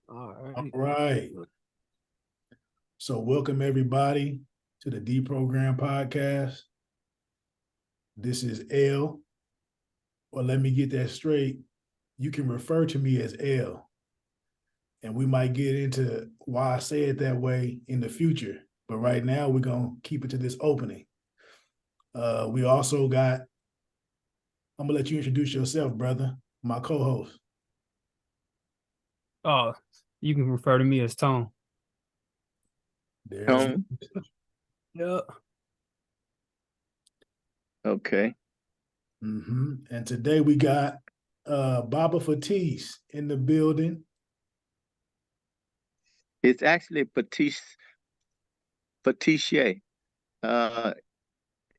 All right. So welcome everybody to the Deprogram podcast. This is L, or let me get that straight. You can refer to me as L, and we might get into why I say it that way in the future. But right now, we're gonna keep it to this opening. We also got. I'm gonna let you introduce yourself, brother. My co-host. Oh, you can refer to me as Tone. There's Yeah. Okay. And today we got Baba Fatise in the building. It's actually Fatise.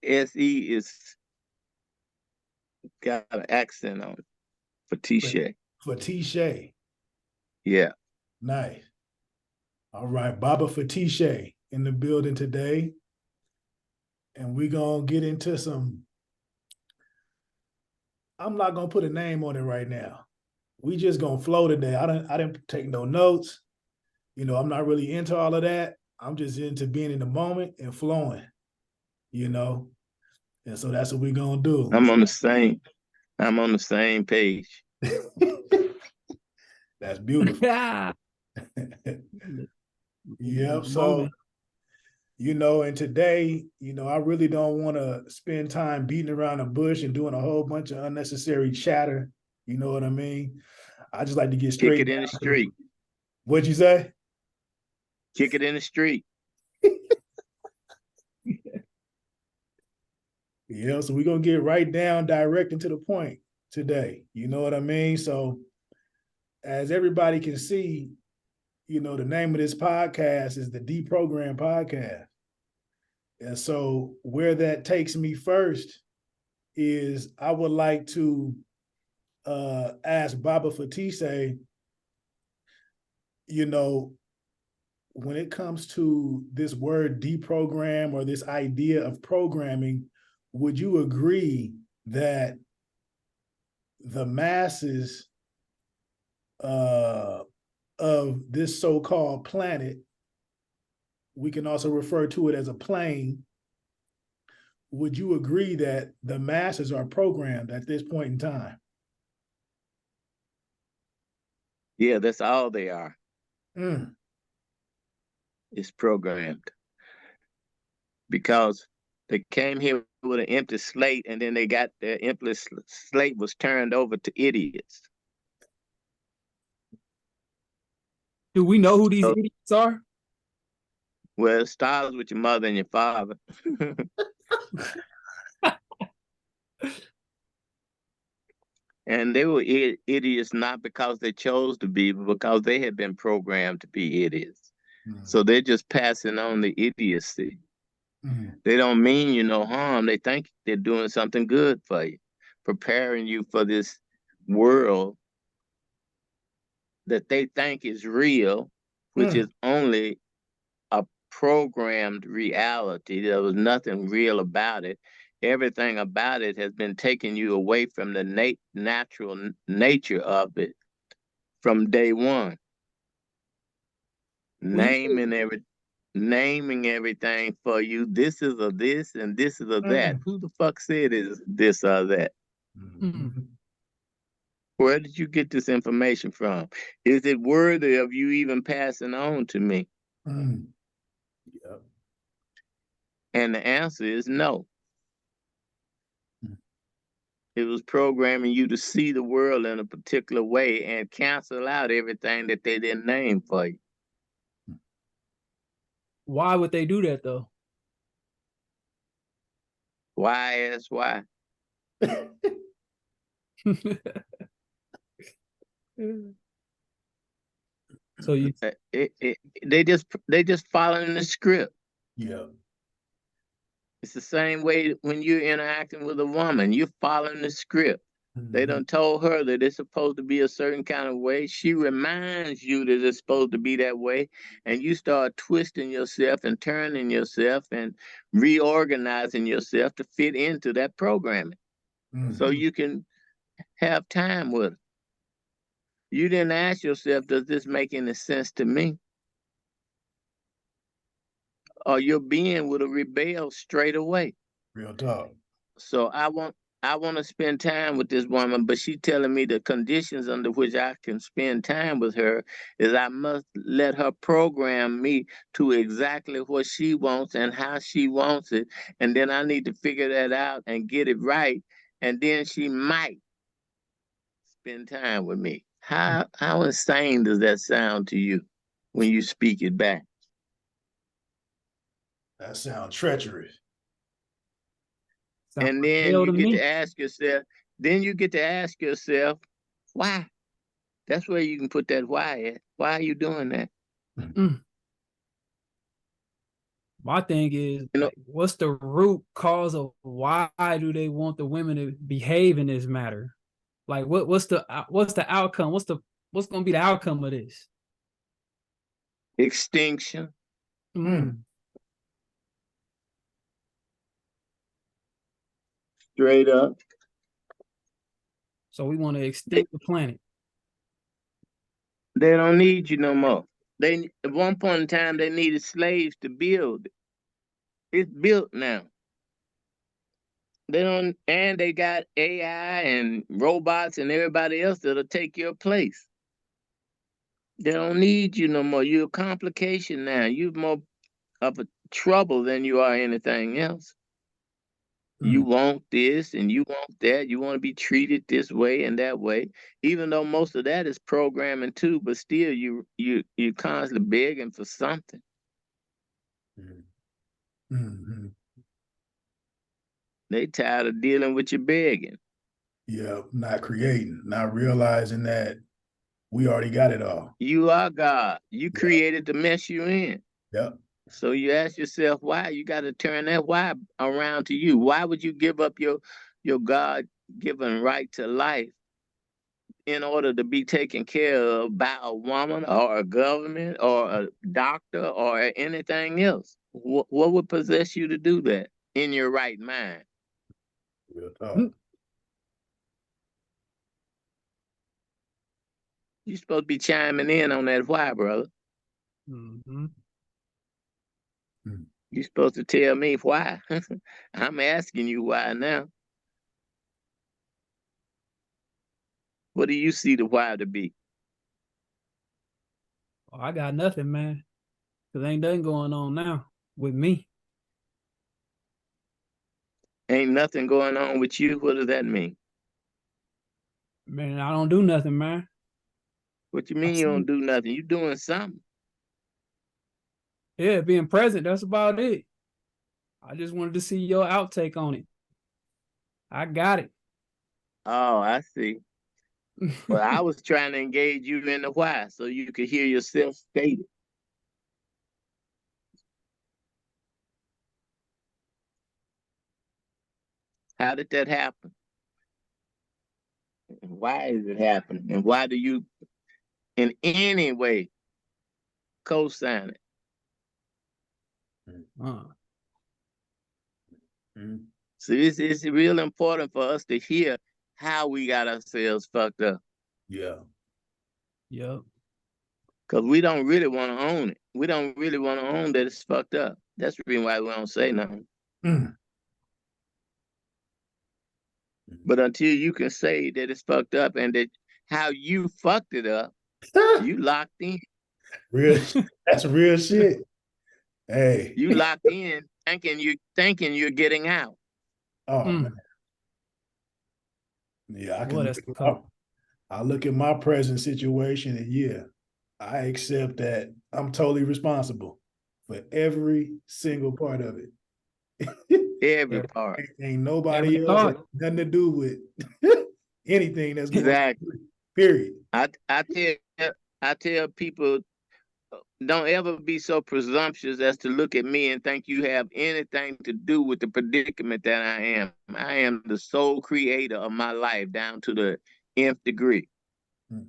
SE is got an accent on it. Fatise. Fatise. Yeah. Nice. All right, Baba Fatise in the building today. And we're gonna get into some. I'm not gonna put a name on it right now. We just gonna flow today. I didn't take no notes. You know, I'm not really into all of that. I'm just into being in the moment and flowing, you know. And so that's what we're gonna do. I'm on the same page. That's beautiful. Yep. So, you know, and today, you know, I really don't want to spend time beating around the bush and doing a whole bunch of unnecessary chatter. You know what I mean? I just like to get straight. Kick it in the street. What'd you say? Kick it in the street. Yeah, so we're gonna get right down, direct and to the point today. You know what I mean? So as everybody can see, you know, the name of this podcast is the Deprogram podcast. And so where that takes me first is I would like to ask Baba Fatise, you know, when it comes to this word deprogram or this idea of programming, would you agree that the masses of this so-called planet, we can also refer to it as a plane, would you agree that the masses are programmed at this point in time? Yeah, that's all they are. It's programmed. Because they came here with an empty slate, and then they got their empty slate was turned over to idiots. Do we know who these idiots are? Well, it starts with your mother and your father. And they were idiots not because they chose to be, but because they had been programmed to be idiots. So they're just passing on the idiocy. They don't mean you no harm. They think they're doing something good for you, preparing you for this world that they think is real, which is only a programmed reality. There was nothing real about it. Everything about it has been taking you away from the natural nature of it from day one. Naming everything for you. This is a this and this is a that. Who the fuck said is this or that? Where did you get this information from? Is it worthy of you even passing on to me? Yep. And the answer is no. It was programming you to see the world in a particular way and cancel out everything that they didn't name for you. Why would they do that though? Why is why? So you they just following the script. Yeah. It's the same way when you're interacting with a woman, you're following the script. They done told her that it's supposed to be a certain kind of way. She reminds you that it's supposed to be that way. And you start twisting yourself and turning yourself and reorganizing yourself to fit into that programming. So you can have time with her. You didn't ask yourself, does this make any sense to me? Or your being would have rebelled straight away. Real talk. So I want to spend time with this woman, but she telling me the conditions under which I can spend time with her is I must let her program me to exactly what she wants and how she wants it. And then I need to figure that out and get it right. And then she might spend time with me. How insane does that sound to you when you speak it back? That sounds treacherous. Sound And like then hell you to get to me. ask yourself, why? That's where you can put that why at. Why are you doing that? Mm. My thing is, You know, like, what's the root cause of why do they want the women to behave in this matter? Like, what's the outcome? What's gonna be the outcome of this? extinction. Mm. Straight up. So we want to They, extinct the planet. they don't need you no more. They at one point in time they needed slaves to build. It's built now. They don't, and they got AI and robots and everybody else that'll take your place. They don't need you no more. You're a complication now. You're more of a trouble than you are anything else. You want this and you want that. You want to be treated this way and that way. Even though most of that is programming too, but still you constantly begging for something. Mm-hmm. They tired of dealing with your begging. Yeah, not creating, not realizing that we already got it all. You are God. You Yeah. created the mess you in. Yep. So you ask yourself why. You got to turn that why around to you. Why would you give up your God given right to life in order to be taken care of by a woman or a government or a doctor or anything else? What would possess you to do that in your right mind? Real talk. Mm. You're supposed to be chiming in on that why, brother. Mm-hmm. You're supposed to tell me why. I'm asking you why now. What do you see the why to be? Oh, I got nothing, man. Cause ain't nothing going on now with me. Ain't nothing going on with you. What does that mean? Man, I don't do nothing, man. What you I mean you see. don't do nothing? You doing something. Yeah, being present, that's about it. I just wanted to see your outtake on it. I got it. Oh, I see. Well, I was trying to engage you in the why so you could hear yourself state it. How did that happen? And why is it happening? And why do you in any way co-sign it? Uh, So it's real important for us to hear how we got ourselves fucked up. Yeah. yep. Because we don't really want to own it. We don't really want to own that it's fucked up. That's the reason why we don't say nothing. Mm. But until you can say that it's fucked up and that how you fucked it up, you locked in. Real. That's real shit. Hey. You locked in thinking you're getting out. Oh man. Mm. Yeah, I can Boy, look that's at tough. I look at my present situation and yeah, I accept that I'm totally responsible for every single part of it. Every Every, part. Ain't nobody every else has thought. nothing to do with anything that's going Exactly. on. Period. I tell people don't ever be so presumptuous as to look at me and think you have anything to do with the predicament that I am. I am the sole creator of my life down to the nth degree. Mm.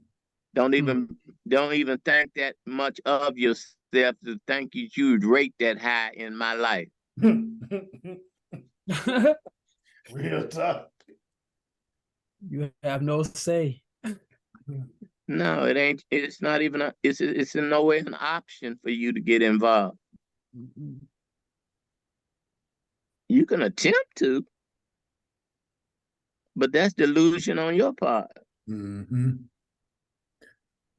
Don't even think that much of yourself to think you'd rate that high in my life. Real talk. You have no say. No, it ain't. It's not even. It's in no way an option for you to get involved. Mhm. You can attempt to, but that's delusion on your part. Mm-hmm.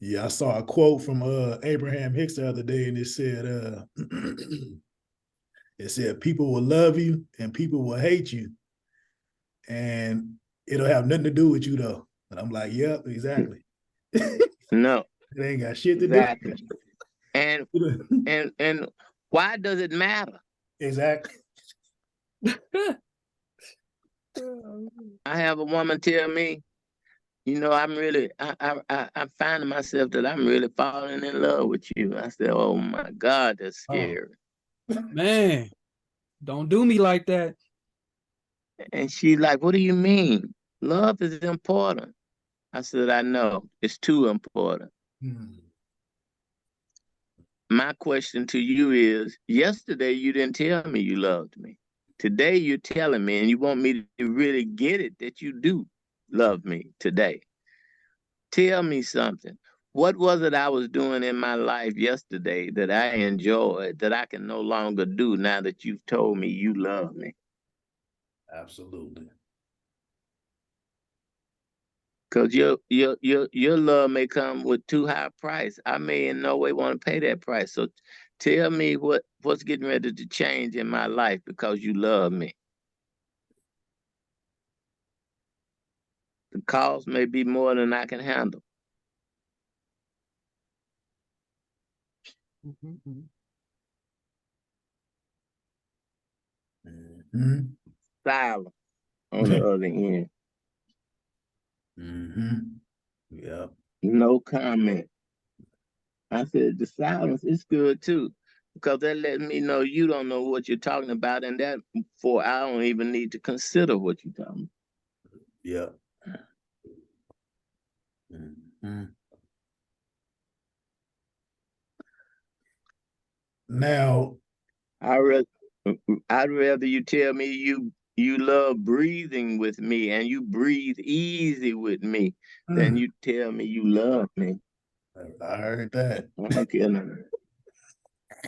Yeah, I saw a quote from Abraham Hicks the other day, and it said, it said, people will love you and people will hate you, and it'll have nothing to do with you though. And I'm like, yep, exactly. It No, ain't got shit to do. exactly. And why does it matter? Exactly. I have a woman tell me, I'm really, I'm finding myself that I'm really falling in love with you. I said, oh my God, that's Oh. scary. Man, don't do me like that. And she's like, what do you mean? Love is important. I said, I know, it's too important. Hmm. My question to you is, yesterday you didn't tell me you loved me. Today you're telling me, and you want me to really get it that you do love me today. Tell me something. What was it I was doing in my life yesterday that I enjoyed that I can no longer do now that you've told me you love me? Absolutely. Because your love may come with too high a price. I may in no way want to pay that price. So tell me what's getting ready to change in my life because you love me. The cost may be more than I can handle. Mhm. Mm-hmm. Silence on the other end. Mm-hmm. Yep. No comment. I said the silence is good too, because that lets me know you don't know what you're talking about, and that for I don't even need to consider what you're talking Yep. Mm-hmm. Now, about. I'd rather you tell me you love breathing with me and you breathe easy with me than you tell me you love me. I heard that. I don't care nothing.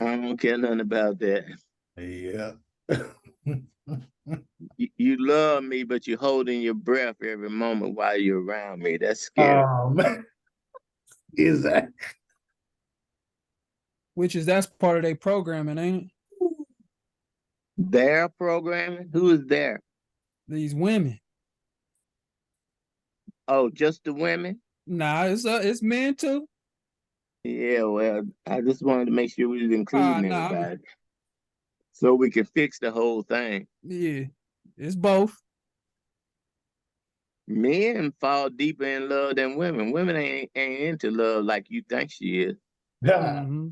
I don't care nothing about that. Yeah. You love me, but you're holding your breath every moment while you're around me. That's scary. Man. Is that? Which is that's part of their programming, ain't it? Their programming? Who is there? These women. Oh, just the women? Nah, it's men too. Yeah, well, I just wanted to make sure we was including Nah, everybody so we can fix the whole thing. yeah, it's both. Men fall deeper in love than women. Women ain't into love like you think she is. God. Mm-hmm.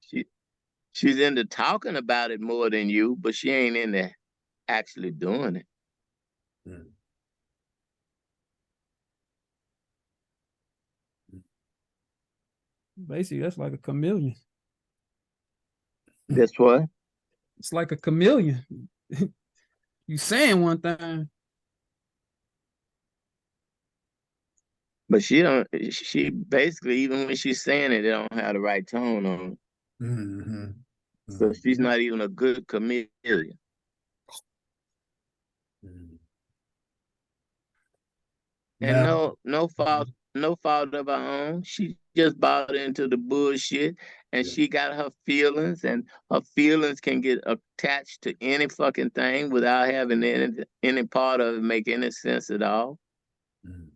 She she's into talking about it more than you, but she ain't into actually doing it. Mm. Basically, that's like a chameleon. That's what. It's like a chameleon. You saying one thing. But she don't. She basically, even when she's saying it, they don't have the right tone on it. Mm-hmm. So she's Mm-hmm. not even a good chameleon. Mm-hmm. And Now, no fault of her own. She just bought into the bullshit, and yeah. she got her feelings, and her feelings can get attached to any fucking thing without having any part of it make any sense at all. Mm-hmm.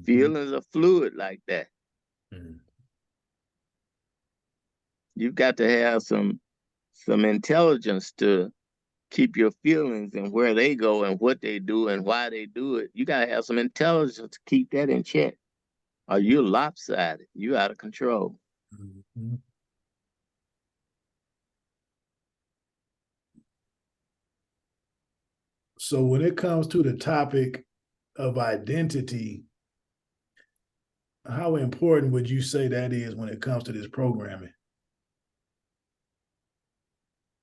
Feelings are fluid like that. Mm-hmm. You've got to have some intelligence to keep your feelings and where they go and what they do and why they do it. You got to have some intelligence to keep that in check. Or you're lopsided. You out of control. Mm-hmm. So when it comes to the topic of identity, how important would you say that is when it comes to this programming?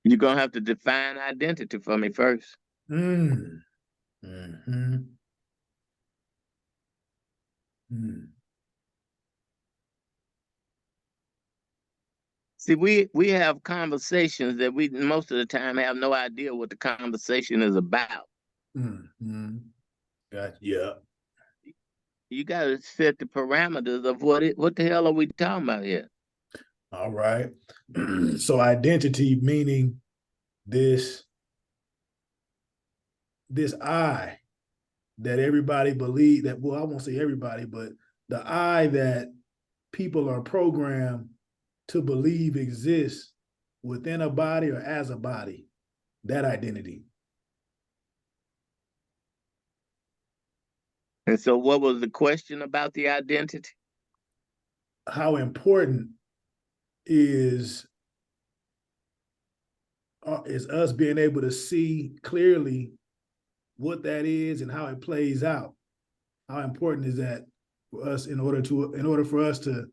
You're gonna have to define identity for me first. Mm. Mm-hmm. Mm. See, we have conversations that we most of the time have no idea what the conversation is about. Mm-hmm. Yeah. You got to set the parameters of what the hell are we talking about here? All right. So identity meaning this I that everybody believe that, well, I won't say everybody, but the I that people are programmed to believe exists within a body or as a body, that identity. And so, what was the question about the identity? How important is us being able to see clearly what that is and how it plays out? How important is that for us in order for us to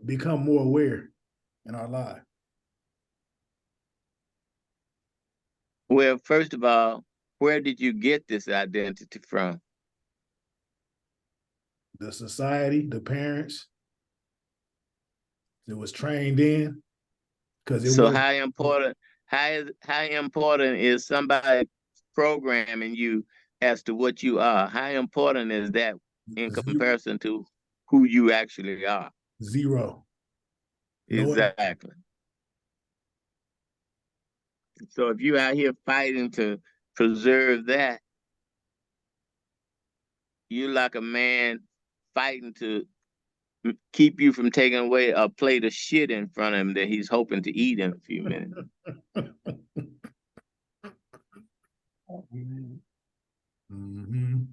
become more aware in our life? Well, first of all, where did you get this identity from? The society, the parents, it was trained in, because it So, was how important is somebody programming you as to what you are? How important is that in comparison to who you actually are? zero. No. Exactly. So if you're out here fighting to preserve that, you're like a man fighting to keep you from taking away a plate of shit in front of him that he's hoping to eat in a few minutes. Mm-hmm.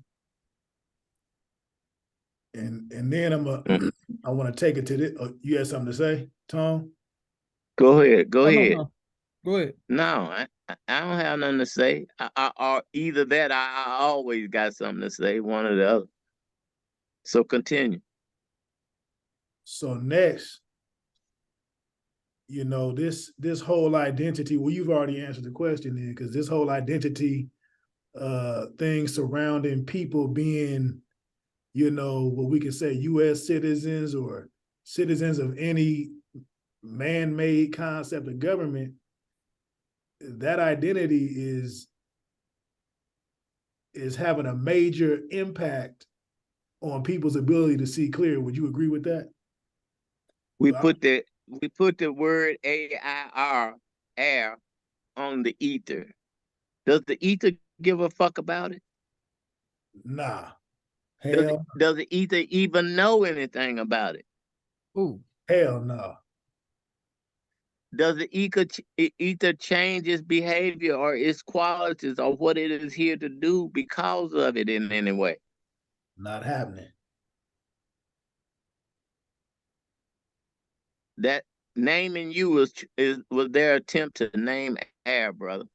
And then Mm. I want to take it to this. You had something to say, Tom? Go ahead. Go Oh, ahead. no. Go ahead. No, I don't have nothing to say. Or either that, I always got something to say, one or the other. So continue. So next, this whole identity. Well, you've already answered the question then, because this whole identity thing surrounding people being, what we can say U.S. citizens or citizens of any man-made concept of government, that identity is having a major impact on people's ability to see clear. Would you agree with that? We put the word AIR, air, on the ether. Does the ether give a fuck about it? Nah. Does the ether even know anything about it? Ooh. Hell no. Does the ether change its behavior or its qualities or what it is here to do because of it in any way? Not happening. That naming you was their attempt to name air, brother.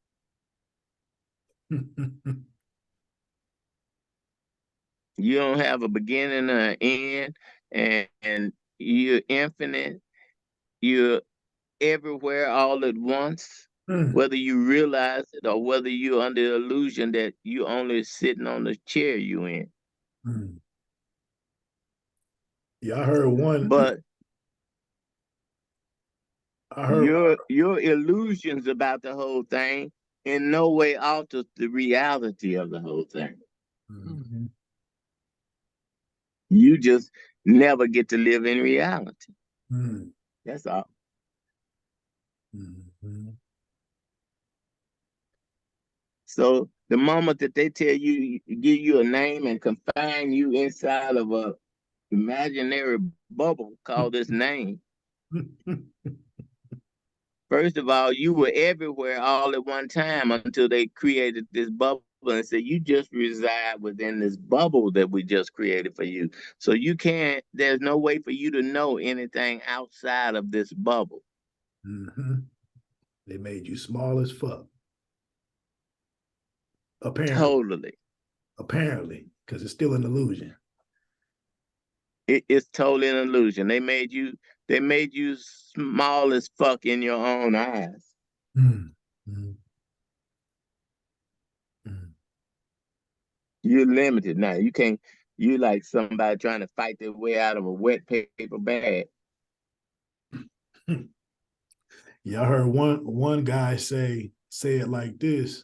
You don't have a beginning or an end, and you're infinite. You're everywhere all at once, whether you realize it or whether you're under the illusion that you're only sitting on the chair you in. Yeah, I heard one. But I heard your illusions about the whole thing in no way alters the reality of the whole thing. Mm-hmm. You just never get to live in reality. Mm-hmm. That's all. Mm-hmm. So the moment that they tell you, give you a name and confine you inside of a imaginary bubble called this name, first of all, you were everywhere all at one time until they created this bubble and said you just reside within this bubble that we just created for you. So there's no way for you to know anything outside of this bubble. Mm-hmm. They made you small as fuck. Apparently, because it's still an illusion. It's totally an illusion. They made you small as fuck in your own eyes. Mm-hmm. You're limited now. You can't. You like somebody trying to fight their way out of a wet paper bag. Yeah, I heard one guy say it like this.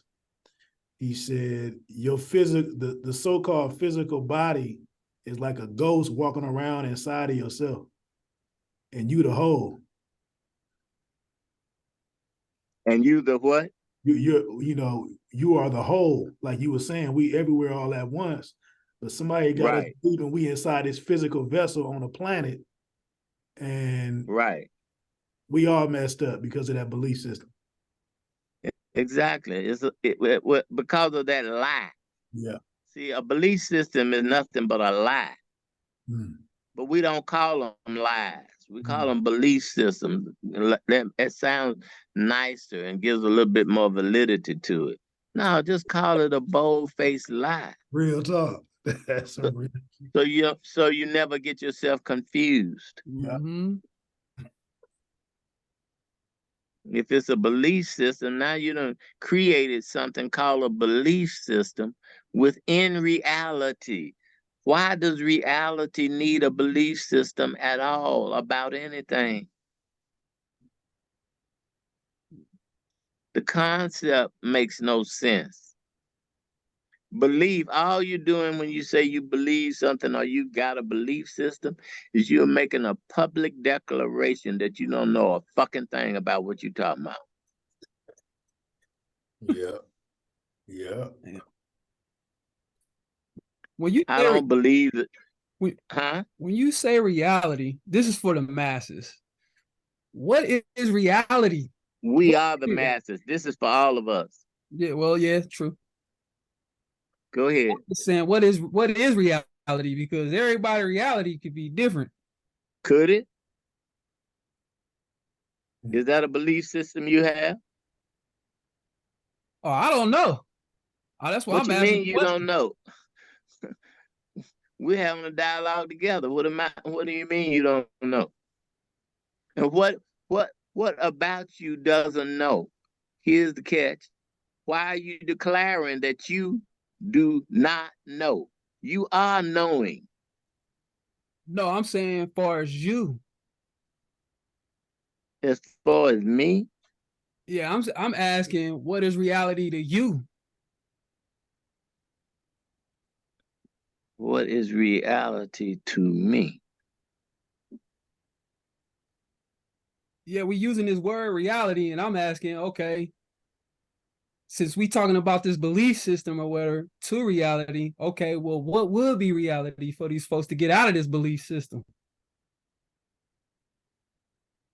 He said, your the so-called physical body is like a ghost walking around inside of yourself, and you the whole. And you the what? You are the whole. Like you were saying, we everywhere all at once, but somebody got us Right. believing we inside this physical vessel on a planet, and Right. we all messed up because of that belief system. Exactly. Because of that lie. Yeah. See, a belief system is nothing but a lie. Mm. But we don't call them lies. We call Mm. them belief systems. It sounds nicer and gives a little bit more validity to it. No, just call it a bold-faced lie. Real talk. That's some real. So you never get yourself confused. Yeah. Mm-hmm. If it's a belief system, now you done created something called a belief system within reality. Why does reality need a belief system at all about anything? The concept makes no sense. Believe, all you're doing when you say you believe something or you got a belief system is you're making a public declaration that you don't know a fucking thing about what you're talking about. Yeah. Yeah. When you I say don't believe that, when, huh? when you say reality, this is for the masses. What is reality? We are the Yeah, masses. This is for all of us. yeah, well, yeah, true. Go ahead. Just saying what is reality, because everybody's reality could be different. Could it? Is that a belief system you have? Oh, I don't know. Oh, that's why What I'm you asking mean the you don't question. know? We're having a dialogue together. What do you mean you don't know? And what about you doesn't know? Here's the catch. Why are you declaring that you do not know? You are knowing. No, I'm saying far as you. As far as me, Yeah, I'm asking what is reality to you? what is reality to me? Yeah, we using this word reality, and I'm asking, okay, since we talking about this belief system or whatever to reality, okay, well, what would be reality for these folks to get out of this belief system?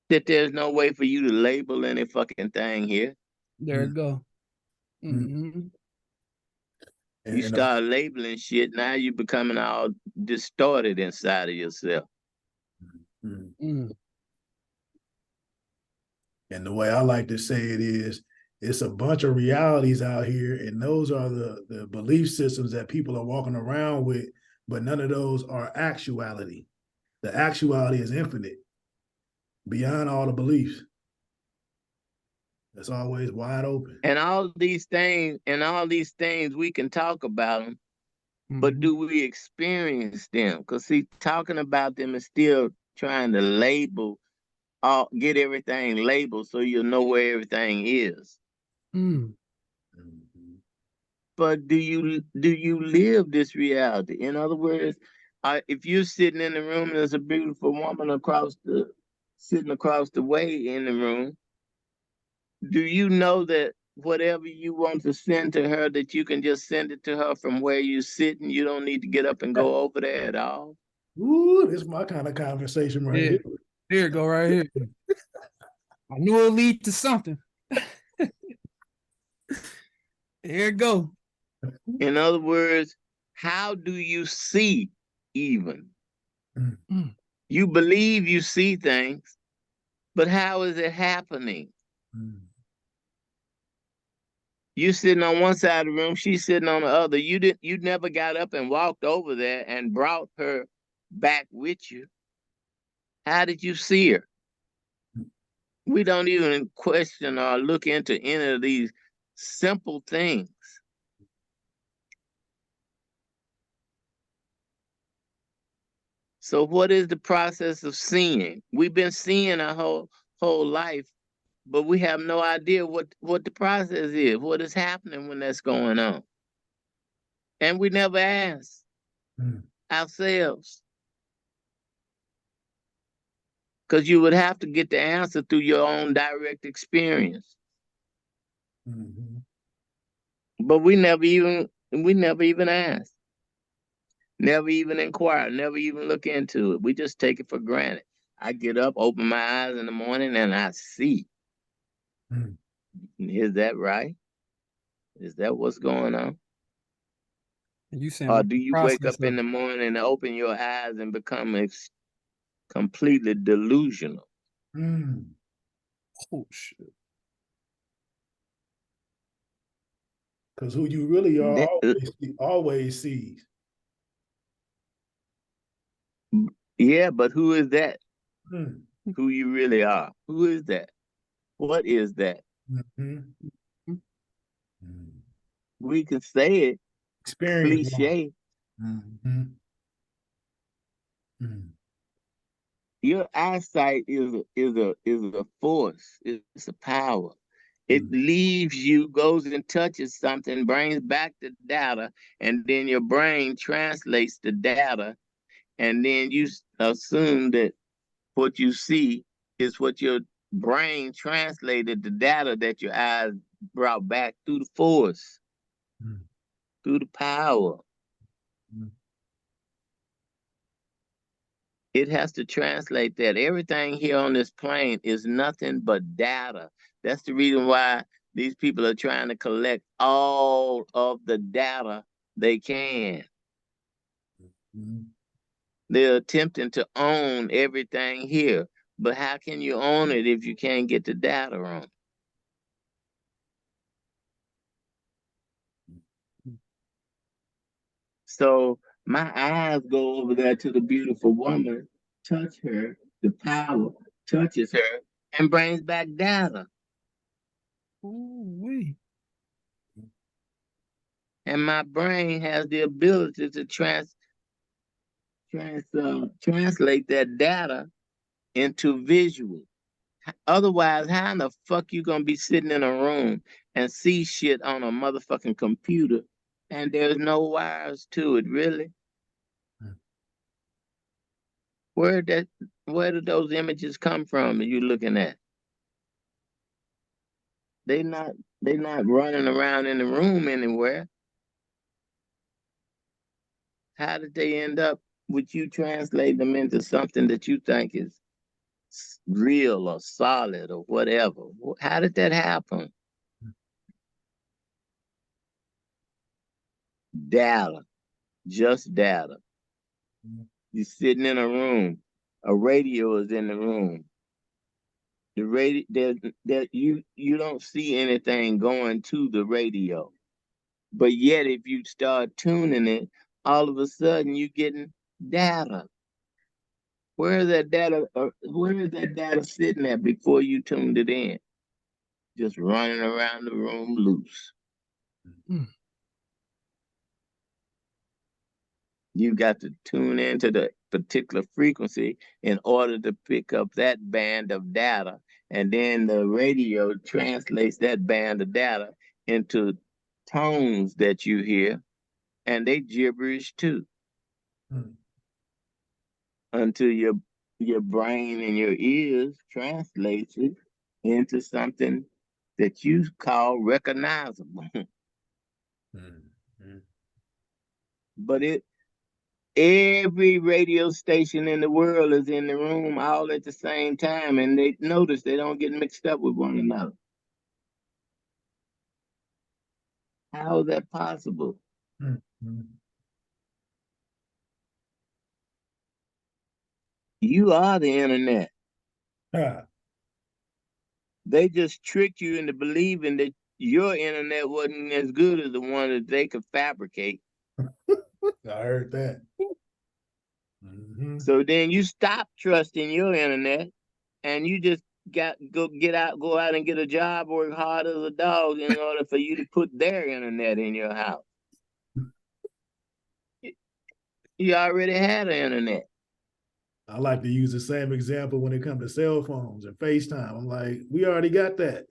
That there's no way for you to label any fucking thing here. There Mm. it go. Mm. Mm-hmm. You And start labeling shit, now you becoming all distorted inside of yourself. mm. Mm. And the way I like to say it is, it's a bunch of realities out here, and those are the belief systems that people are walking around with, but none of those are actuality. The actuality is infinite, beyond all the beliefs. It's always wide open. And all these things, we can talk about them, but Mm-hmm. do we experience them? Because see, talking about them is still trying to get everything labeled so you'll know where everything is. Mm. Mm-hmm. But do you live this reality? In other words, if you're sitting in the room and there's a beautiful woman sitting across the way in the room, do you know that whatever you want to send to her, that you can just send it to her from where you sit, and you don't need to get up and go over there at all? Ooh, this is my kind of conversation right Yeah, here. here it go right here. I knew it'll lead to something. Here it go. In other words, how do you see even? Mm. You believe you see things, but how is it happening? Mm. You sitting on one side of the room, she's sitting on the other. You never got up and walked over there and brought her back with you. How did you see her? We don't even question or look into any of these simple things. So what is the process of seeing? We've been seeing our whole life, but we have no idea what the process is, what is happening when that's going on. And we never ask ourselves. Because you would have to get the answer through your own direct experience. But we never even ask. Never even inquire, never even look into it. We just take it for granted. I get up, open my eyes in the morning, and I see. Is that right? Is that what's going on? You saying Or what do the you wake process up in of the morning and open your eyes and become completely delusional? oh shit. Because who you really are That, always sees. yeah, but who is that? Mm. Who you really are? Who is that? What is that? We can say it, Experience. cliche. Your eyesight is a force. It's a power. It leaves you, goes and touches something, brings back the data, and then your brain translates the data, and then you assume that what you see is what your brain translated the data that your eyes brought back through the force, through the power. It has to translate that. Everything here on this plane is nothing but data. That's the reason why these people are trying to collect all of the data they can. They're attempting to own everything here. But how can you own it if you can't get the data on? So my eyes go over there to the beautiful woman, touch her, the power touches her, and brings back data. Ooh-wee. And my brain has the ability to translate that data into visual. Otherwise, how in the fuck you gonna be sitting in a room and see shit on a motherfucking computer and there's no wires to it, really? Where did those images come from that you're looking at? They not running around in the room anywhere. How did they end up with you translating them into something that you think is real or solid or whatever? How did that happen? Data, just data. You're sitting in a room. A radio is in the room. The radio, you don't see anything going to the radio. But yet, if you start tuning it, all of a sudden you're getting data. Where is that data sitting at before you tuned it in? Just running around the room loose. You got to tune into the particular frequency in order to pick up that band of data. And then the radio translates that band of data into tones that you hear, and they gibberish too. Until your brain and your ears translates it into something that you call recognizable. But every radio station in the world is in the room all at the same time, and they notice they don't get mixed up with one another. How is that possible? You are the internet. They just tricked you into believing that your internet wasn't as good as the one that they could fabricate. I heard that. So then you stop trusting your internet and you just go out and get a job, work hard as a dog in order for you to put their internet in your house. You already had an internet. I like to use the same example when it comes to cell phones and FaceTime. I'm like, we already got that.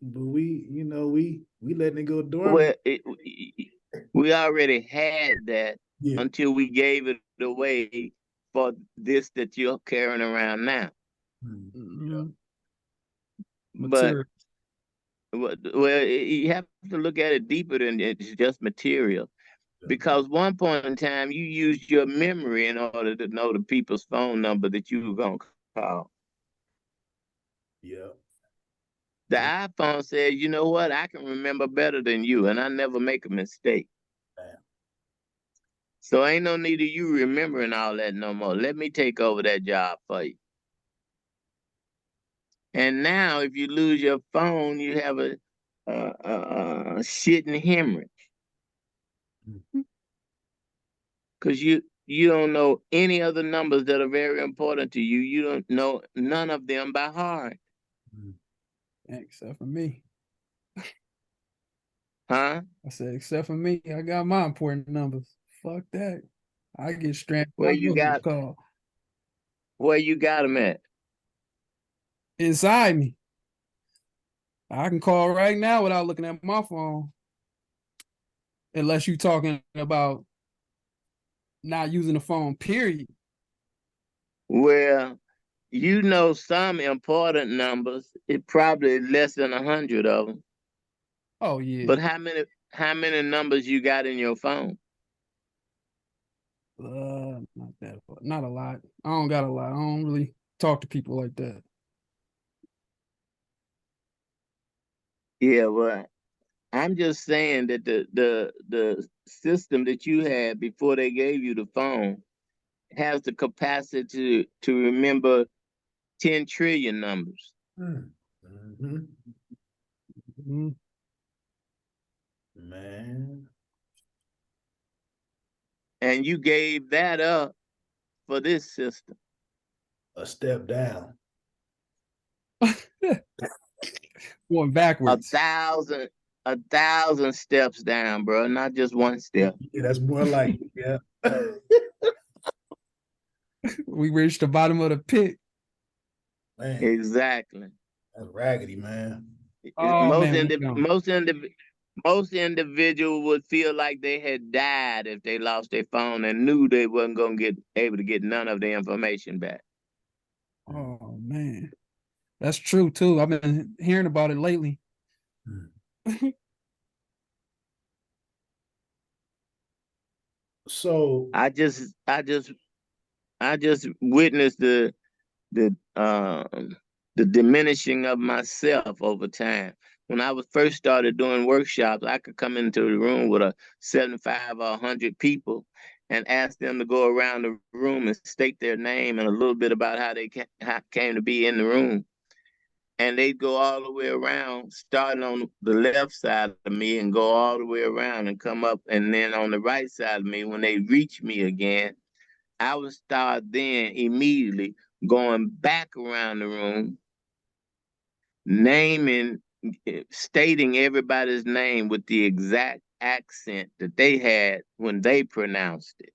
But we letting it go dormant. Well, we already had that Yeah. until we gave it away for this that you're carrying around now. Mhm. But Material. well, you have to look at it deeper than it's just material. Because one point in time, you used your memory in order to know the people's phone number that you were going to call. Yeah. The iPhone says, you know what? I can remember better than you, and I never make a mistake. Man. So ain't no need of you remembering all that no more. Let me take over that job for you. And now, if you lose your phone, you have a shitting hemorrhage. Because you don't know any other numbers that are very important to you. You don't know none of them by heart. Except for me. Huh? I said, except for me, I got my important numbers. Fuck that. I get stranded. Where I you know who to got call. where you got them at? Inside me. I can call right now without looking at my phone. Unless you're talking about not using the phone, period. Well, you know some important numbers. It probably less than 100 of them. Oh yeah. But how many numbers you got in your phone? Not that, not a lot. I don't got a lot. I don't really talk to people like that. Yeah, well, I'm just saying that the system that you had before they gave you the phone has the capacity to remember 10 trillion numbers. Mm-hmm. Mhm. Man. And you gave that up for this system. A step down. Going A backwards. thousand steps down, bro, not just one step. Yeah, that's more like it. Yeah. We reached the bottom of the pit. Man, Exactly. that's raggedy, man. Oh Most man, we indi- gone. most indi- most individuals would feel like they had died if they lost their phone and knew they wasn't gonna get able to get none of the information back. Oh man. That's true too. I've been hearing about it lately. So I just witnessed the um the diminishing of myself over time. When I was first started doing workshops, I could come into the room with a 75 or 100 people and ask them to go around the room and state their name and a little bit about how they came to be in the room. And they'd go all the way around, starting on the left side of me and go all the way around and come up. And then on the right side of me, when they reach me again, I would start then immediately going back around the room, naming, stating everybody's name with the exact accent that they had when they pronounced it,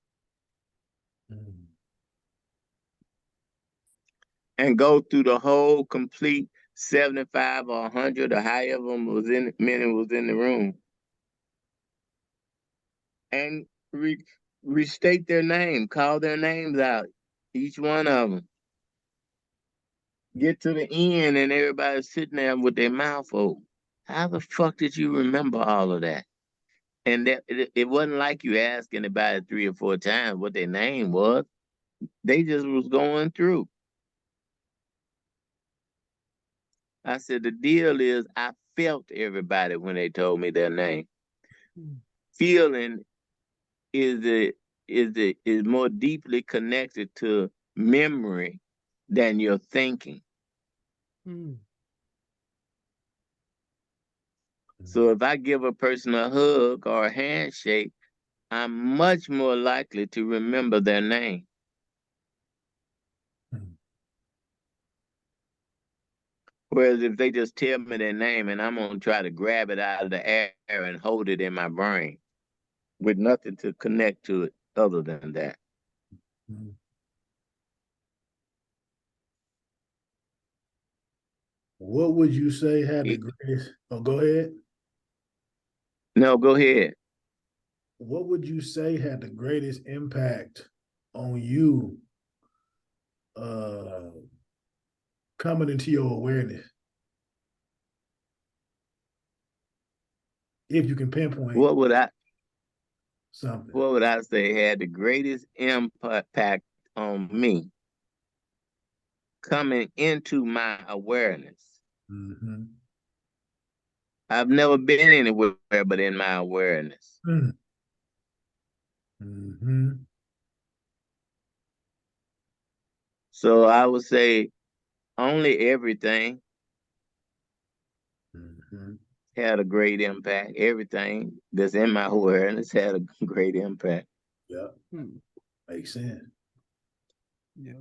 and go through the whole complete 75 or 100 or however many was in the room, and restate their name, call their names out, each one of them. Get to the end and everybody's sitting there with their mouth open. How the fuck did you remember all of that? And that it wasn't like you asked anybody 3 or 4 times what their name was. They just was going through. I said the deal is I felt everybody when they told me their name. Feeling is more deeply connected to memory than your thinking. So if I give a person a hug or a handshake, I'm much more likely to remember their name. Whereas if they just tell me their name and I'm gonna try to grab it out of the air and hold it in my brain with nothing to connect to it other than that. What would you say had the It- greatest? Oh, go ahead. no, go ahead. What would you say had the greatest impact on you uh coming into your awareness? If you can pinpoint What would I something. what would I say had the greatest impact on me coming into my awareness? Mm-hmm. I've never been anywhere but in my awareness. Mm-hmm. So I would say only everything Mm-hmm. had a great impact. Everything that's in my awareness had a great impact. Yeah, Hmm. makes sense. Yeah.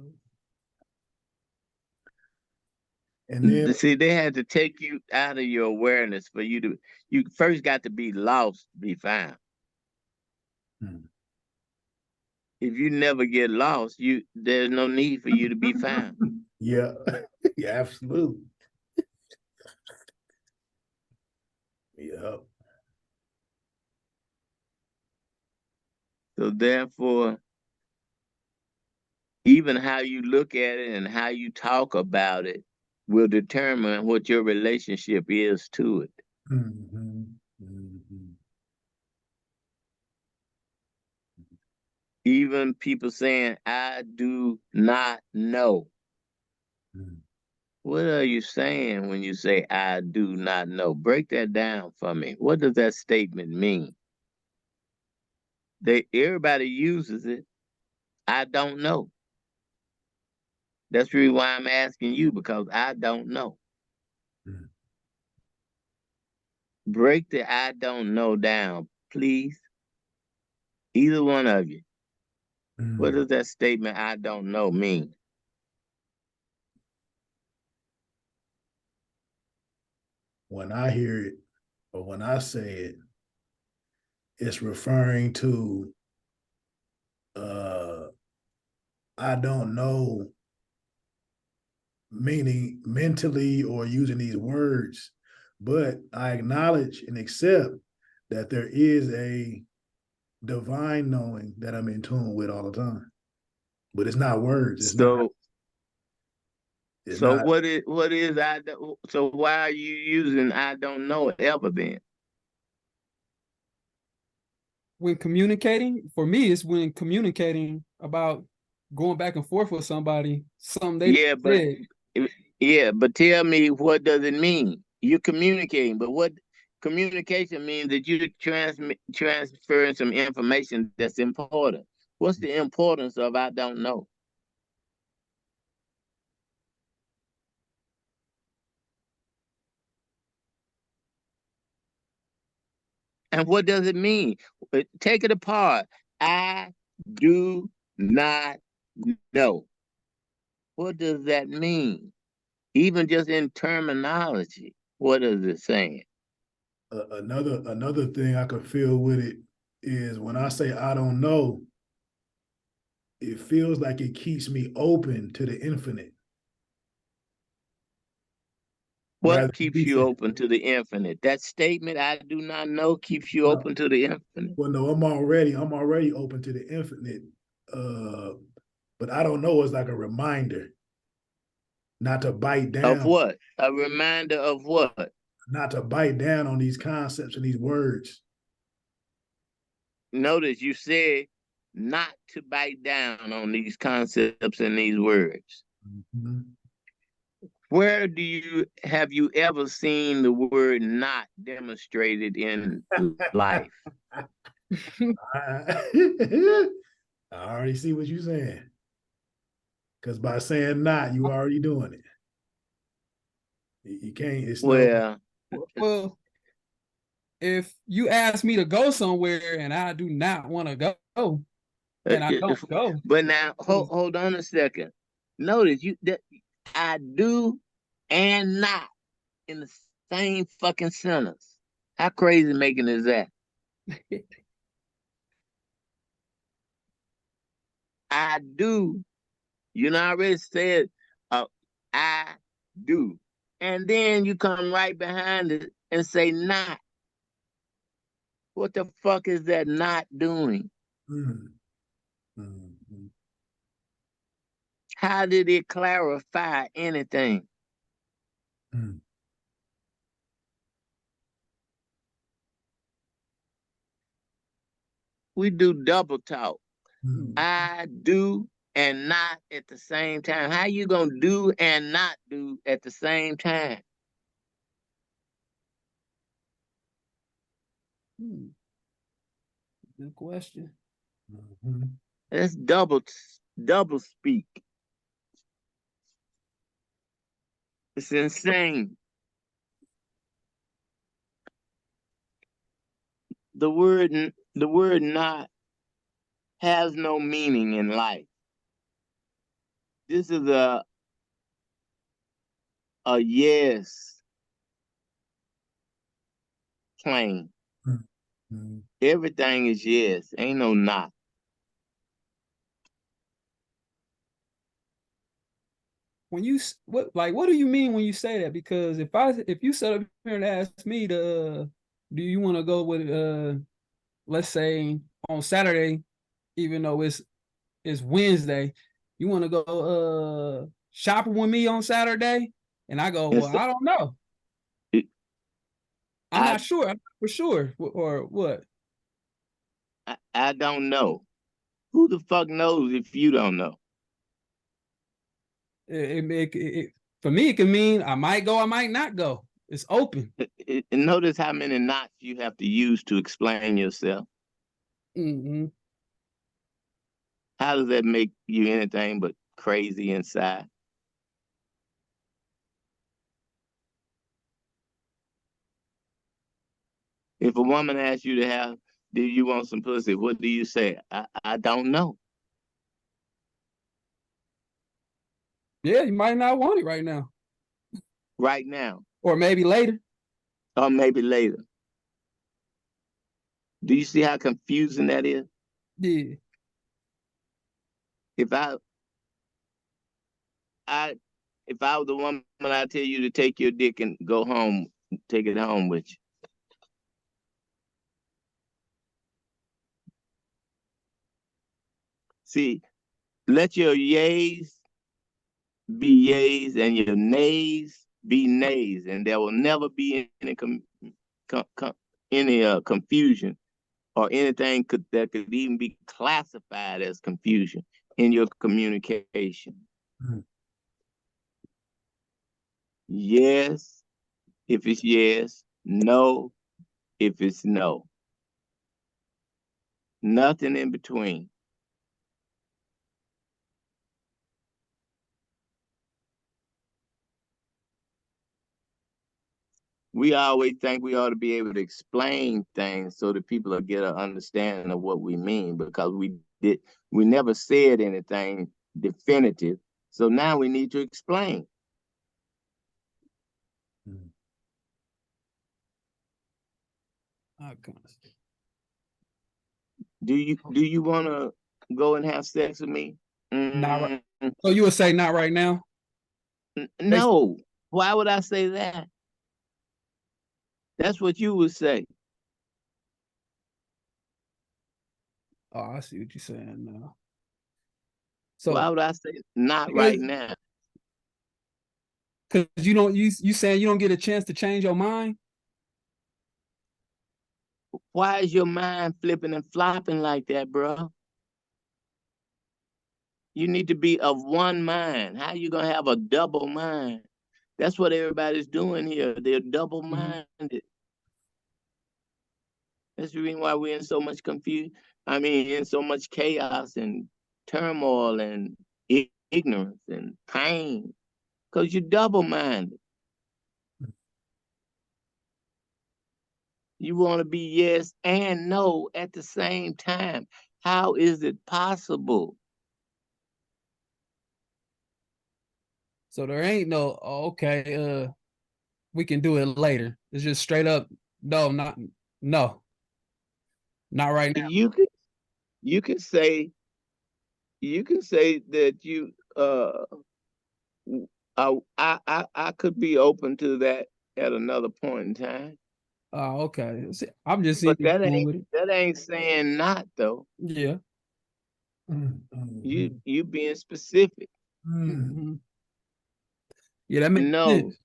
And then See, they had to take you out of your awareness for you first got to be lost to be found. hmm. If you never get lost, there's no need for you to be found. Yeah, yeah, absolutely. Yeah. So therefore, even how you look at it and how you talk about it will determine what your relationship is to it. Mm-hmm. Mm-hmm. Even people saying, I do not know. Mm-hmm. What are you saying when you say, I do not know? Break that down for me. What does that statement mean? Everybody uses it. I don't know. That's really why I'm asking you, because I don't know. Mm-hmm. Break the I don't know down, please. Either one of you. What Mm-hmm. does that statement, I don't know, mean? When I hear it or when I say it, it's referring to uh I don't know, meaning mentally or using these words, but I acknowledge and accept that there is a divine knowing that I'm in tune with all the time. But it's not words. So It's so not what is so why are you using I don't know ever then? When communicating, for me, it's when communicating about going back and forth with somebody, something they Yeah, but said. yeah, but tell me, what does it mean? You're communicating, but what communication means that you're transferring some information that's important. What's the importance of I don't know? And what does it mean? Take it apart. I do not know. What does that mean? Even just in terminology, what is it saying? another thing I could feel with it is when I say I don't know, it feels like it keeps me open to the infinite rather What than keeps you defense. open to the infinite? That statement, I do not know, keeps you Well, open to the infinite. well, no, I'm already open to the infinite. Uh, but I don't know is like a reminder not to bite Of down, what? A reminder of what? not to bite down on these concepts and these words. Notice you said not to bite down on these concepts and these words. Mm-hmm. Where have you ever seen the word not demonstrated in life? I already see what you're saying. Because by saying not, you already doing it. You can't, it's no, Well, Well, if you ask me to go somewhere and I do not want to go, then I don't go. but now hold on a second. Notice that I do and not in the same fucking sentence. How crazy making is that? I do. You know, I already said I do. and then you come right behind it and say not. What the fuck is that not doing? How did it clarify anything? We do double talk. I do and not at the same time. How you gonna do and not do at the same time? Good question. That's double speak. It's insane. The word not has no meaning in life. This is a yes plain. Everything is yes. Ain't no not. When you what do you mean when you say that? Because if you set up here and ask me to do you want to go with let's say on Saturday, even though it's Wednesday, you want to go shopping with me on Saturday? And I go, well, So, I don't know. I'm not sure for sure, or what? I don't know. Who the fuck knows if you don't know? For me, it can mean I might go, I might not go. It's open. And notice how many knots you have to use to explain yourself. How does that make you anything but crazy inside? If a woman asks you do you want some pussy? What do you say? I don't know. Yeah, you might not want it right now. Right now. Or maybe later. Or maybe later. Do you see how confusing that is? Yeah. If I was the woman, I'd tell you to take your dick and go home, take it home with you. See, let your yays be yays and your nays be nays, and there will never be any confusion or anything that could even be classified as confusion in your communication. Yes, if it's yes. No, if it's no. Nothing in between. We always think we ought to be able to explain things so that people will get an understanding of what we mean, because we never said anything definitive. So now we need to explain. Do you want to go and have sex with me? Not right. So you would say not right now? No. Why would I say that? That's what you would say. Oh, I see what you're saying now. So why would I say not right now? Because you saying you don't get a chance to change your mind? Why is your mind flipping and flopping like that, bro? You need to be of one mind. How you gonna have a double mind? That's what everybody's doing here. They're double-minded. That's the reason why we're in so much confusion. I mean, in so much chaos and turmoil and ignorance and pain, because you're double-minded. You want to be yes and no at the same time. How is it possible? So there ain't no, okay, we can do it later. It's just straight up, no, not right now. You can say that I could be open to that at another point in time. Oh, okay. See, I'm just seeing But if you're going with it. that ain't saying not though. Yeah. You being specific. Mhm. Yeah, that makes No, sense.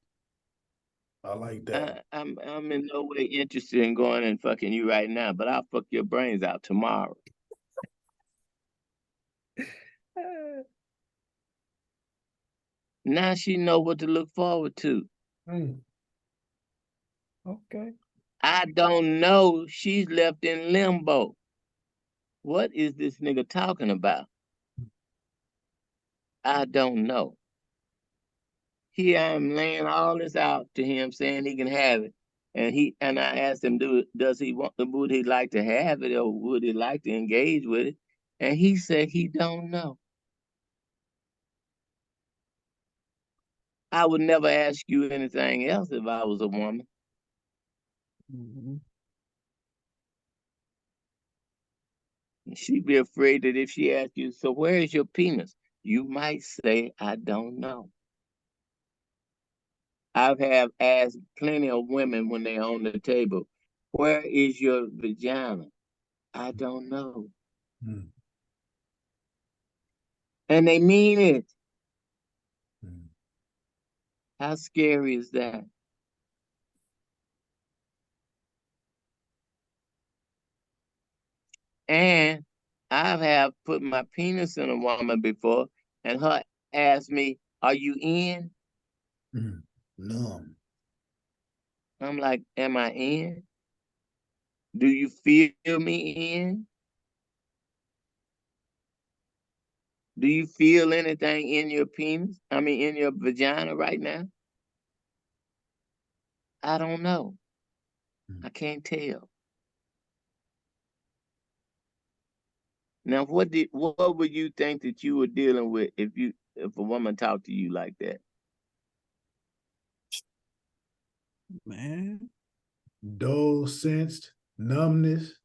I like that. I'm in no way interested in going and fucking you right now, but I'll fuck your brains out tomorrow. Now she know what to look forward to. Okay. I don't know. She's left in limbo. What is this nigga talking about? I don't know. Here I am laying all this out to him, saying he can have it, and I asked him, would he like to have it, or would he like to engage with it? And he said he don't know. I would never ask you anything else if I was a woman. Mhm. She'd be afraid that if she asked you, so where is your penis? You might say, I don't know. Have asked plenty of women when they're on the table, where is your vagina? I don't know. And they mean it. How scary is that? And I have put my penis in a woman before, and her asked me, are you in? Numb. I'm like, am I in? Do you feel me in? Do you feel anything in your penis? I mean, in your vagina right now? I don't know. I can't tell. Now, what would you think that you were dealing with if a woman talked to you like that? Man. Dull sensed numbness,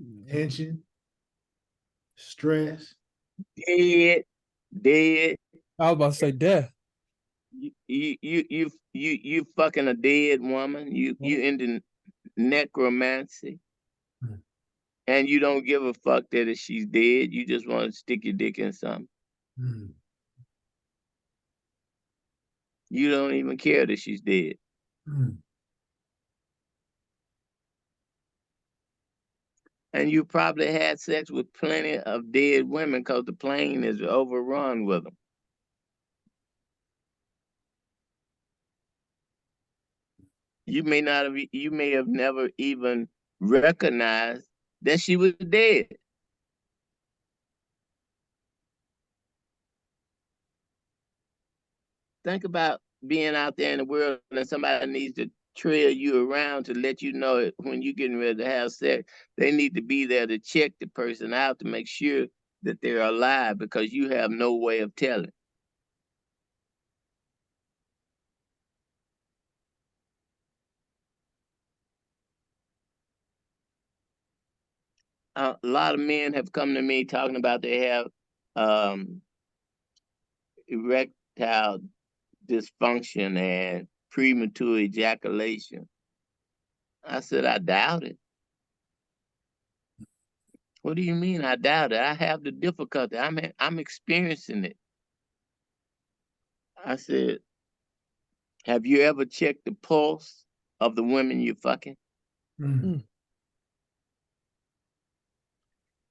Mhm. tension, stress. Dead. I was about to say death. You fucking a dead woman. You into necromancy, and you don't give a fuck that if she's dead. You just want to stick your dick in something. You don't even care that she's dead. And you probably had sex with plenty of dead women because the plane is overrun with them. You may have never even recognized that she was dead. Think about being out there in the world and somebody needs to trail you around to let you know when you're getting ready to have sex. They need to be there to check the person out to make sure that they're alive because you have no way of telling. A lot of men have come to me talking about they have erectile dysfunction and premature ejaculation. I said, I doubt it. What do you mean I doubt it? I have the difficulty. I'm experiencing it. I said, have you ever checked the pulse of the women you're fucking?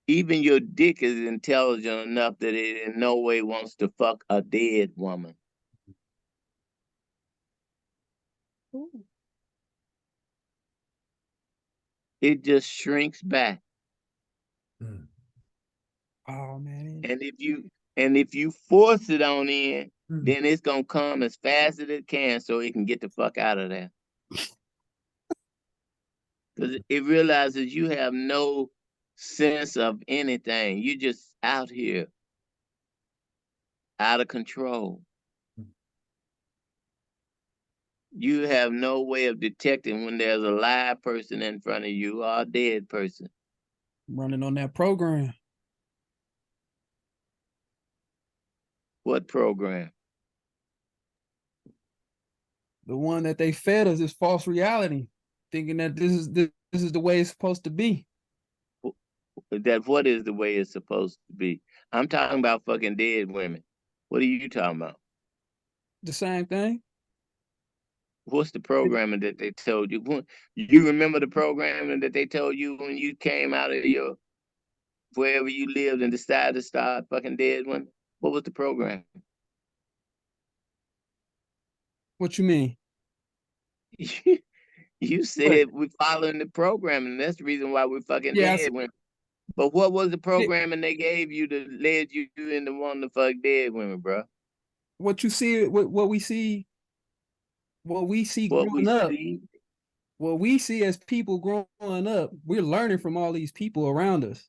Even your dick is intelligent enough that it in no way wants to fuck a dead woman. It just shrinks back. Oh man. And if you force it on in, then it's gonna come as fast as it can so it can get the fuck out of there. Because it realizes you have no sense of anything. You're just out here, out of control. You have no way of detecting when there's a live person in front of you or a dead person. Running on that program. What program? The one that they fed us is false reality, thinking that this is the way it's supposed to be. That what is the way it's supposed to be? I'm talking about fucking dead women. What are you talking about? The same thing. What's the programming that they told you? You remember the programming that they told you when you came out of your wherever you lived and decided to start fucking dead women? What was the program? What you mean? You What? said we're following the program, and that's the reason why we're fucking Yeah, dead women. But what was the yeah, programming they gave you that led you into wanting to fuck dead women, bro? what you see, what we see, what we see What we growing up, see? what we see as people growing up, we're learning from all these people around us.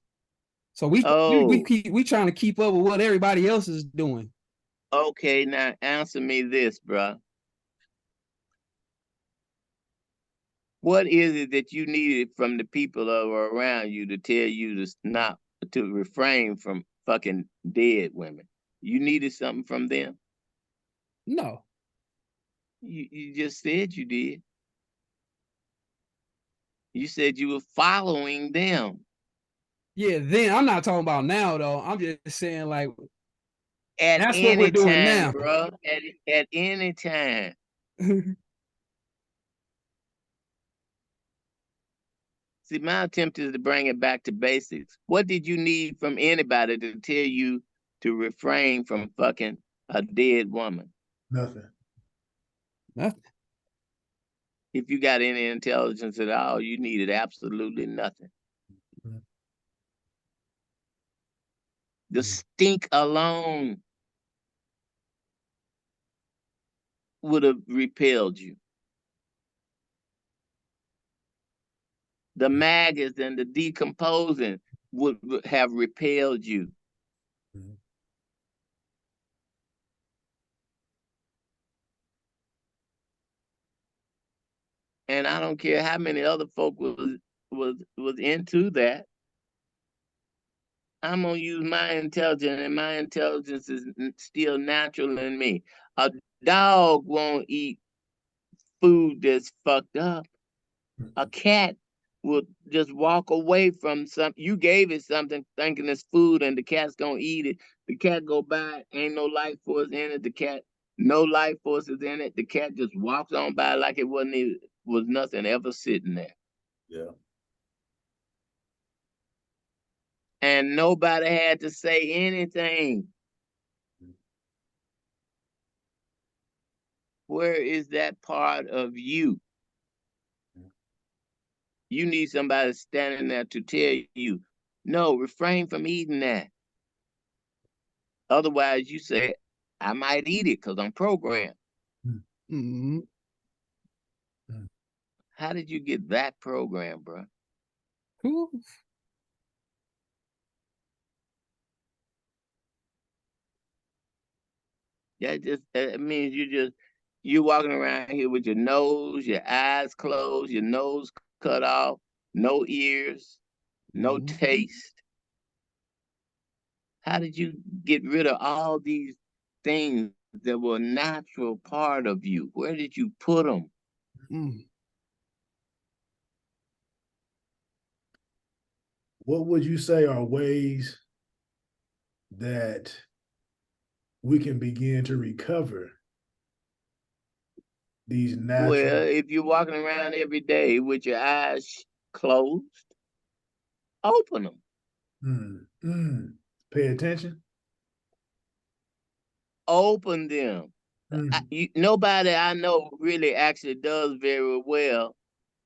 So Oh, we trying to keep up with what everybody else is doing. okay. Now answer me this, bro. What is it that you needed from the people that were around you to tell you to not to refrain from fucking dead women? You needed something from them? No. You just said you did. You said you were following them Yeah, then I'm not talking about now though. I'm just saying like at that's what we're any doing time, now. bro. At any time. See, my attempt is to bring it back to basics. What did you need from anybody to tell you to refrain from fucking a dead woman? Nothing. Nothing. If you got any intelligence at all, you needed absolutely nothing. Mm-hmm. The stink alone would have repelled you. The maggots and the decomposing would have repelled you. Mm-hmm. And I don't care how many other folk was into that. I'm gonna use my intelligence, and my intelligence is still natural in me. A dog won't eat food that's fucked up. A cat will just walk away from something. You gave it something thinking it's food, and the cat's gonna eat it. The cat go by, ain't no life force in it. The cat, no life force is in it. The cat just walks on by like it wasn't even, was nothing ever sitting there. Yeah. And nobody had to say anything. Where is that part of you? You need somebody standing there to tell you, no, refrain from eating that. Otherwise, you say, I might eat it because I'm programmed. Mm-hmm. How did you get that program, bro? Cool. That means you walking around here with your nose, your eyes closed, your nose cut off, no ears, no Mm-hmm. taste. How did you get rid of all these things that were a natural part of you? Where did you put them? Mm. What would you say are ways that we can begin to recover these natural? Well, if you're walking around every day with your eyes closed, open them. Pay attention. Open them. Mm. Nobody I know really actually does very well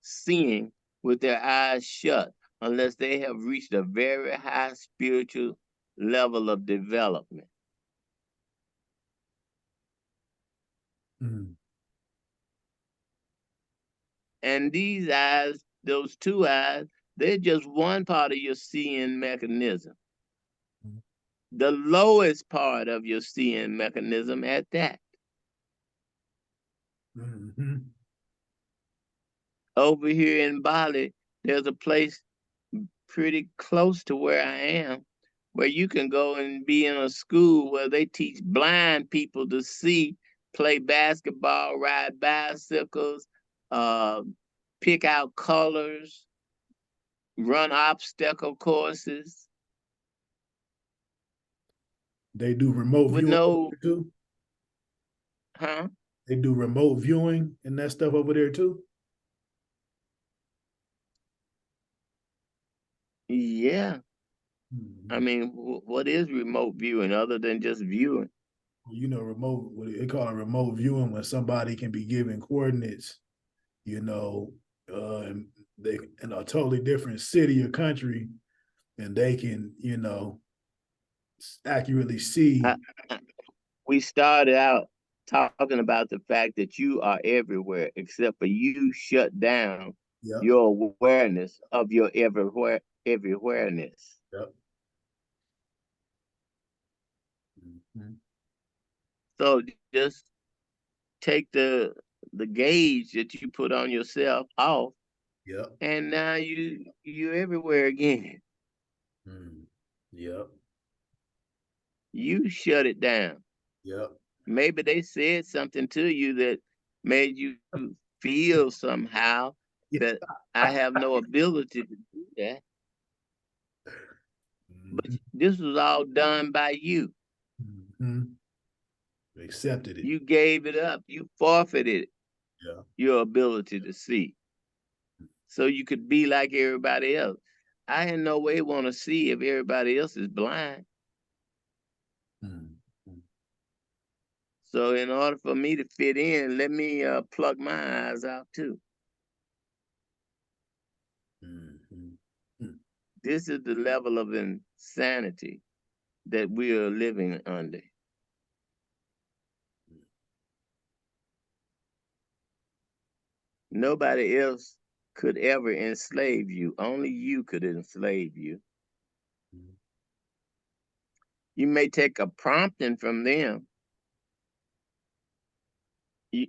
seeing with their eyes shut unless they have reached a very high spiritual level of development. Mm. And these eyes, those two eyes, they're just one part of your seeing mechanism. Mm. The lowest part of your seeing mechanism at that. Mm-hmm. Over here in Bali, there's a place pretty close to where I am where you can go and be in a school where they teach blind people to see play basketball, ride bicycles, pick out colors, run obstacle courses. They do remote With viewing no, too. huh? They do remote viewing and that stuff over there too. Yeah. I Mm-hmm. mean, what is remote viewing other than just viewing? You know, remote, what they call it, remote viewing, when somebody can be given coordinates, you know, and they in a totally different city or country, and they can, you know, accurately see. I, we started out talking about the fact that you are everywhere, except for you shut down Yep. your awareness of your everywhereness. Yep. Mm-hmm. So just take the gauge that you put on yourself off, Yep. and now you're everywhere again. Mm. Yep. You shut it down. Yep. Maybe they said something to you that made you feel somehow that I have no ability to do that. But Mm-hmm. this was all done by you. Mm-hmm. Accepted it. You gave it up. You forfeited Yeah. your ability to see so you could be like everybody else. I in no way want to see if everybody else is blind. Mm-hmm. So in order for me to fit in, let me plug my eyes out too. Mm-hmm. This is the level of insanity that we are living under. Nobody else could ever enslave you. Only you could enslave you. You may take a prompting from them. You,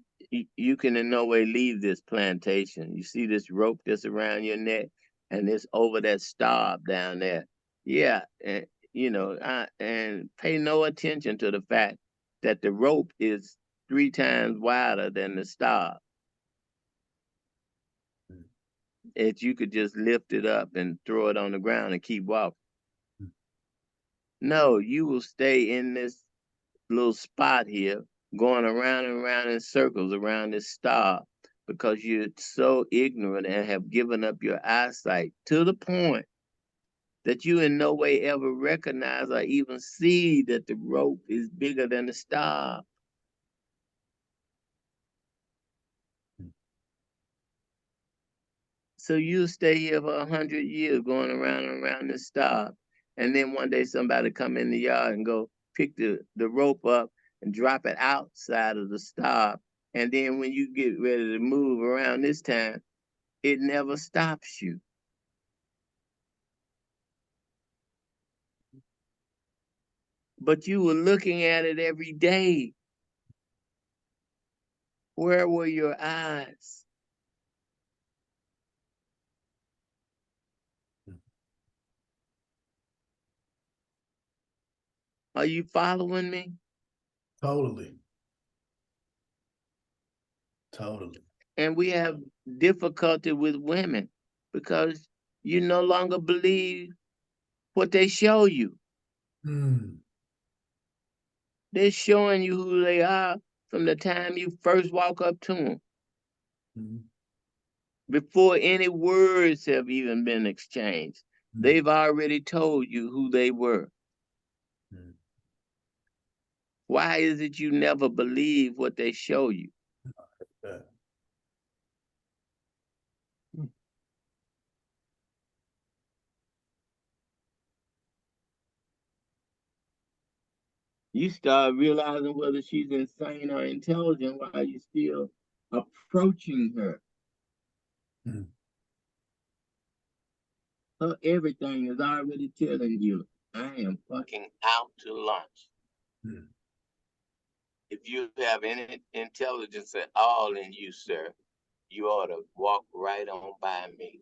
you can in no way leave this plantation. You see this rope that's around your neck and it's over that stop down there. Yeah, and you know, and pay no attention to the fact that the rope is 3 times wider than the stop. That you could just lift it up and throw it on the ground and keep walking. No, you will stay in this little spot here, going around and around in circles around this star because you're so ignorant and have given up your eyesight to the point that you in no way ever recognize or even see that the rope is bigger than the star. So you'll stay here for 100 years going around and around this star. And then one day somebody come in the yard and go pick the rope up and drop it outside of the star. And then when you get ready to move around this time, it never stops you. But you were looking at it every day. Where were your eyes? Are you following me? Totally. Totally. And we have difficulty with women because you no longer believe what they show you. Mm. They're showing you who they are from the time you first walk up to them. Mm. Before any words have even been exchanged, Mm. they've already told you who they were. Mm. Why is it you never believe what they show you? Yeah. You start realizing whether she's insane or intelligent while you're still approaching her. Mm. Her everything is already telling you, I am fucking out to lunch. Mm. If you have any intelligence at all in you, sir, you ought to walk right on by me.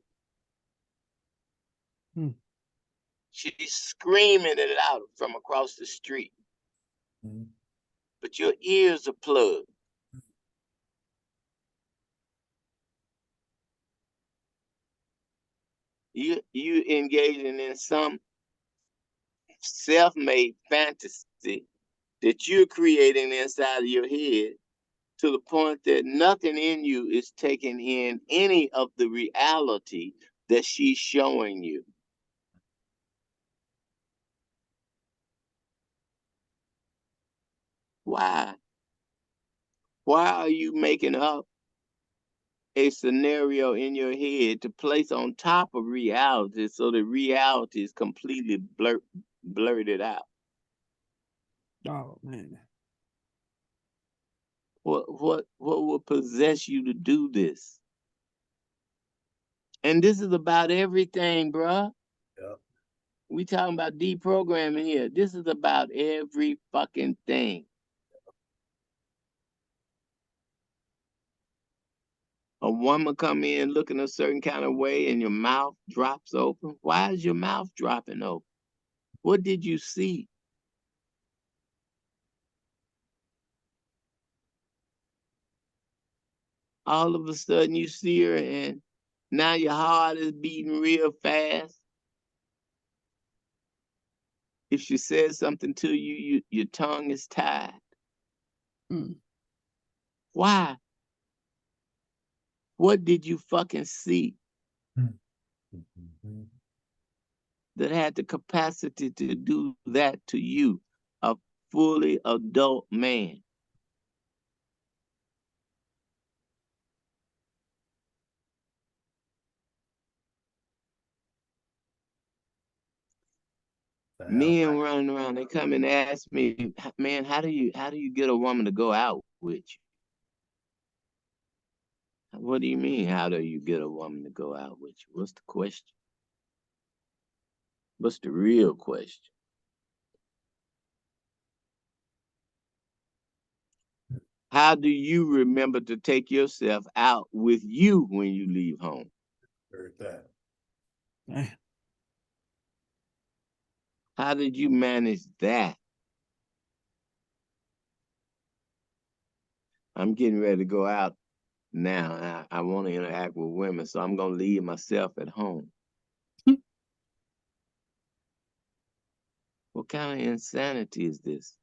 She's screaming it out from across the street. Mm. But your ears are plugged. You engaging in some self-made fantasy that you're creating inside of your head to the point that nothing in you is taking in any of the reality that she's showing you. Why? Why are you making up a scenario in your head to place on top of reality so that reality is completely blurted out? Oh man. What will possess you to do this? And this is about everything, bruh. Yep. We talking about deprogramming here. This is about every fucking thing. A woman come in looking a certain kind of way and your mouth drops open. Why is your mouth dropping open? What did you see? All of a sudden you see her and now your heart is beating real fast. If she says something to you, your tongue is tied. Mm. Why? What did you fucking see that had the capacity to do that to you, a fully adult man? Men running around, they come and ask me, man, how do you get a woman to go out with you? What do you mean, how do you get a woman to go out with you? What's the question? What's the real question? How do you remember to take yourself out with you when you leave home? Heard that. Man. How did you manage that? I'm getting ready to go out now. I want to interact with women, so I'm going to leave myself at home. What kind of insanity is this?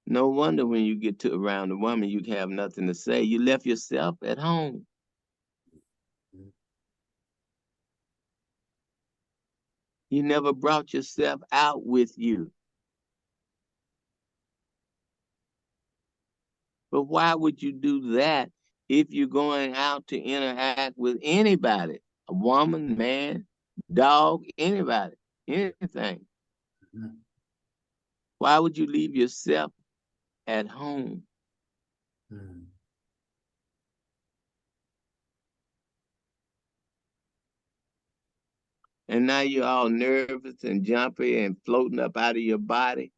No wonder when you get to around a woman, you have nothing to say. You left yourself at home. You never brought yourself out with you. But why would you do that if you're going out to interact with anybody? A woman, man, dog, anybody, anything. Why would you leave yourself at home? And now you're all nervous and jumpy and floating up out of your body.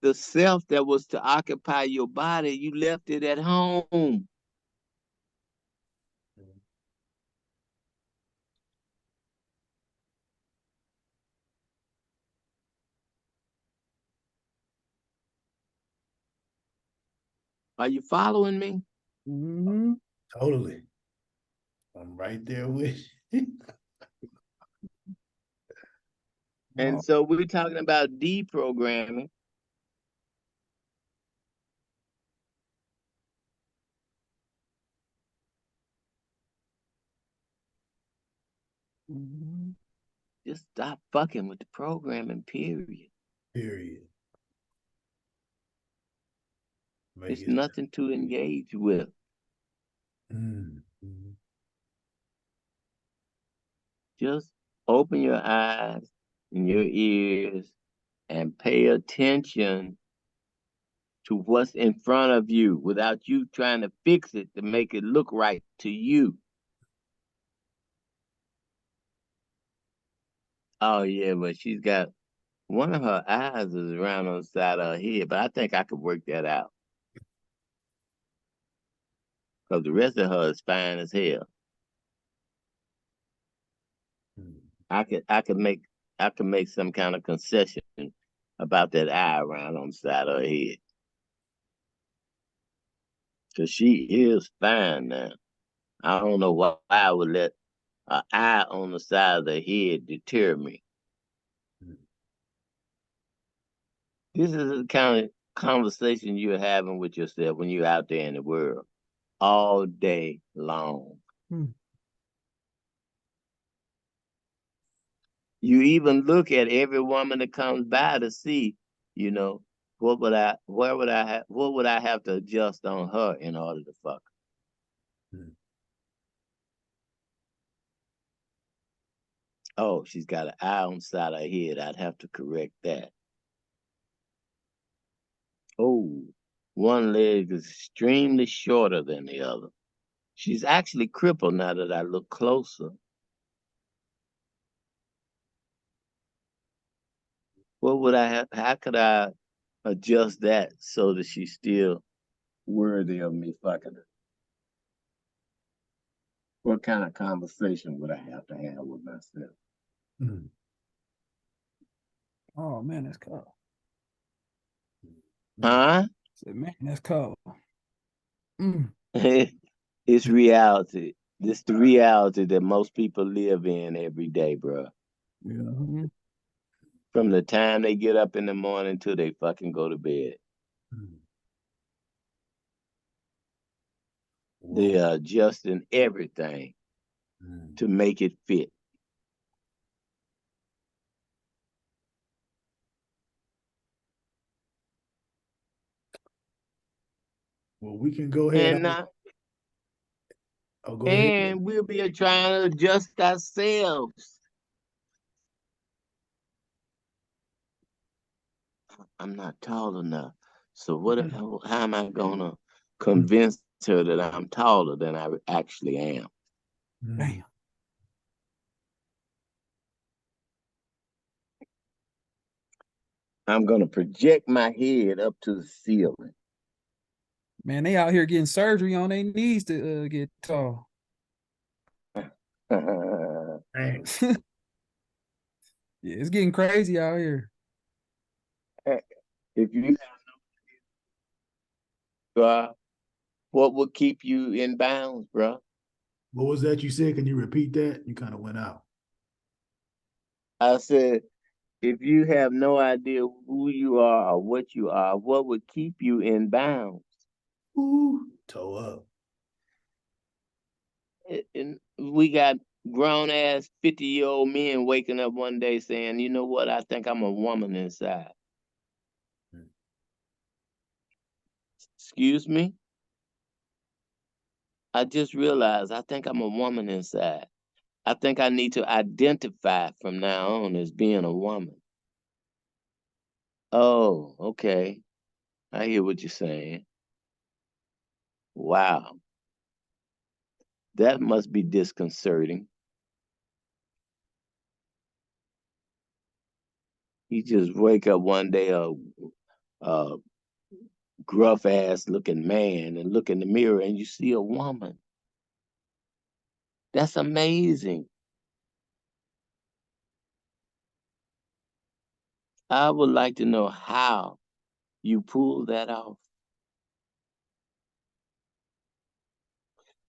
The self that was to occupy your body, you left it at home. Are you following me? Mm-hmm. Totally. I'm right there with you. And so we're talking about deprogramming. Mm-hmm. Just stop fucking with the programming, period. Period. There's nothing to engage with. Just open your eyes and your ears and pay attention to what's in front of you without you trying to fix it to make it look right to you. Oh yeah, but she's got one of her eyes is around on the side of her head, but I think I could work that out. Because the rest of her is fine as hell. I could make some kind of concession about that eye around on the side of her head. Because she is fine now. I don't know why I would let an eye on the side of the head deter me. This is the kind of conversation you're having with yourself when you're out there in the world all day long. You even look at every woman that comes by to see, what would I have to adjust on her in order to fuck her? Oh, she's got an eye on the side of her head. I'd have to correct that. Oh, one leg is extremely shorter than the other. She's actually crippled now that I look closer. What would I have? How could I adjust that so that she's still worthy of me fucking her? What kind of conversation would I have to have with myself? Oh man, that's cold. Huh? I said, man, that's cold. It's reality. This the reality that most people live in every day, bro. Mm-hmm. From the time they get up in the morning till they fucking go to bed. They are adjusting everything to make it fit. Well, we can go ahead. Go ahead. And we'll be trying to adjust ourselves. I'm not tall enough. So how am I gonna convince her that I'm taller than I actually am? Damn. I'm gonna project my head up to the ceiling. Man, they out here getting surgery on their knees to get tall. Yeah, it's getting crazy out here. If you what would keep you in bounds, bro? What was that you said? Can you repeat that? You kind of went out. I said, if you have no idea who you are or what you are, what would keep you in bounds? Ooh, toe up. And we got grown ass 50-year-old men waking up one day saying, you know what, I think I'm a woman inside. Excuse me? I just realized I think I'm a woman inside. I think I need to identify from now on as being a woman. Oh, okay. I hear what you're saying. Wow. That must be disconcerting. You just wake up one day a gruff ass looking man and look in the mirror and you see a woman. That's amazing. I would like to know how you pull that off.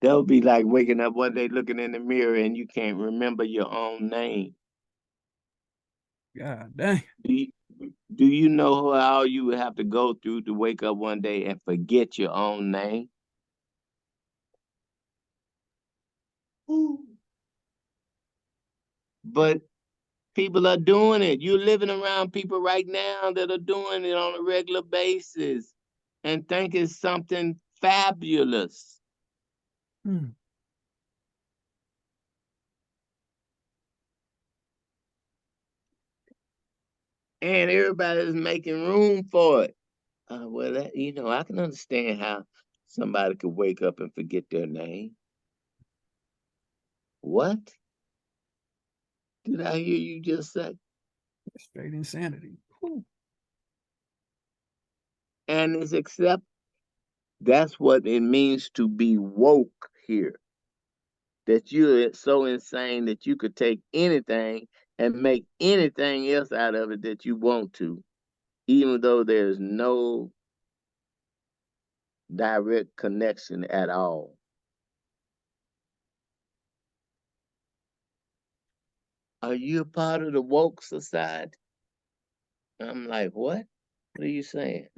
That would be like waking up one day looking in the mirror and you can't remember your own name. God dang. Do you know how you would have to go through to wake up one day and forget your own name? Ooh. But people are doing it. You're living around people right now that are doing it on a regular basis and think it's something fabulous. Hmm. And everybody's making room for it. I can understand how somebody could wake up and forget their name. What did I hear you just say? Straight insanity. Whew. And that's what it means to be woke here. That you're so insane that you could take anything and make anything else out of it that you want to, even though there's no direct connection at all. Are you a part of the woke society? I'm like, what? What are you saying?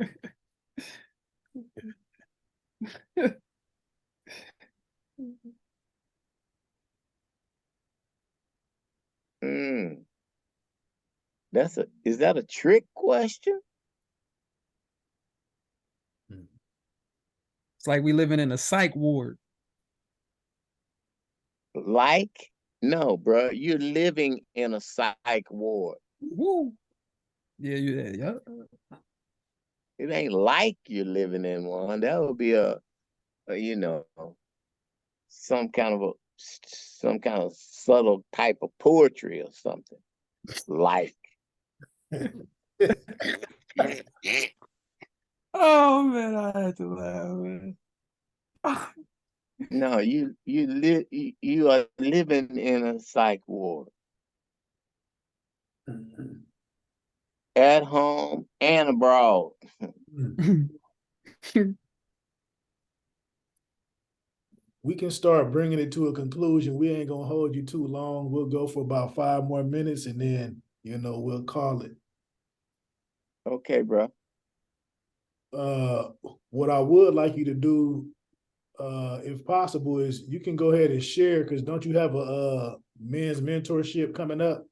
Mm, is that a trick question? It's like we living in a psych ward. Like? No, bro. You're living in a psych ward. Woo. Yeah, yeah. It ain't like you're living in one. That would be you know, some kind of subtle type of poetry or something. Like. Oh man, I had to laugh, man. No, you are living in a psych ward. At home and abroad. We can start bringing it to a conclusion. We ain't gonna hold you too long. We'll go for about 5 more minutes, and then we'll call it. Okay, bro. What I would like you to do, if possible, is you can go ahead and share, because don't you have a men's mentorship coming up?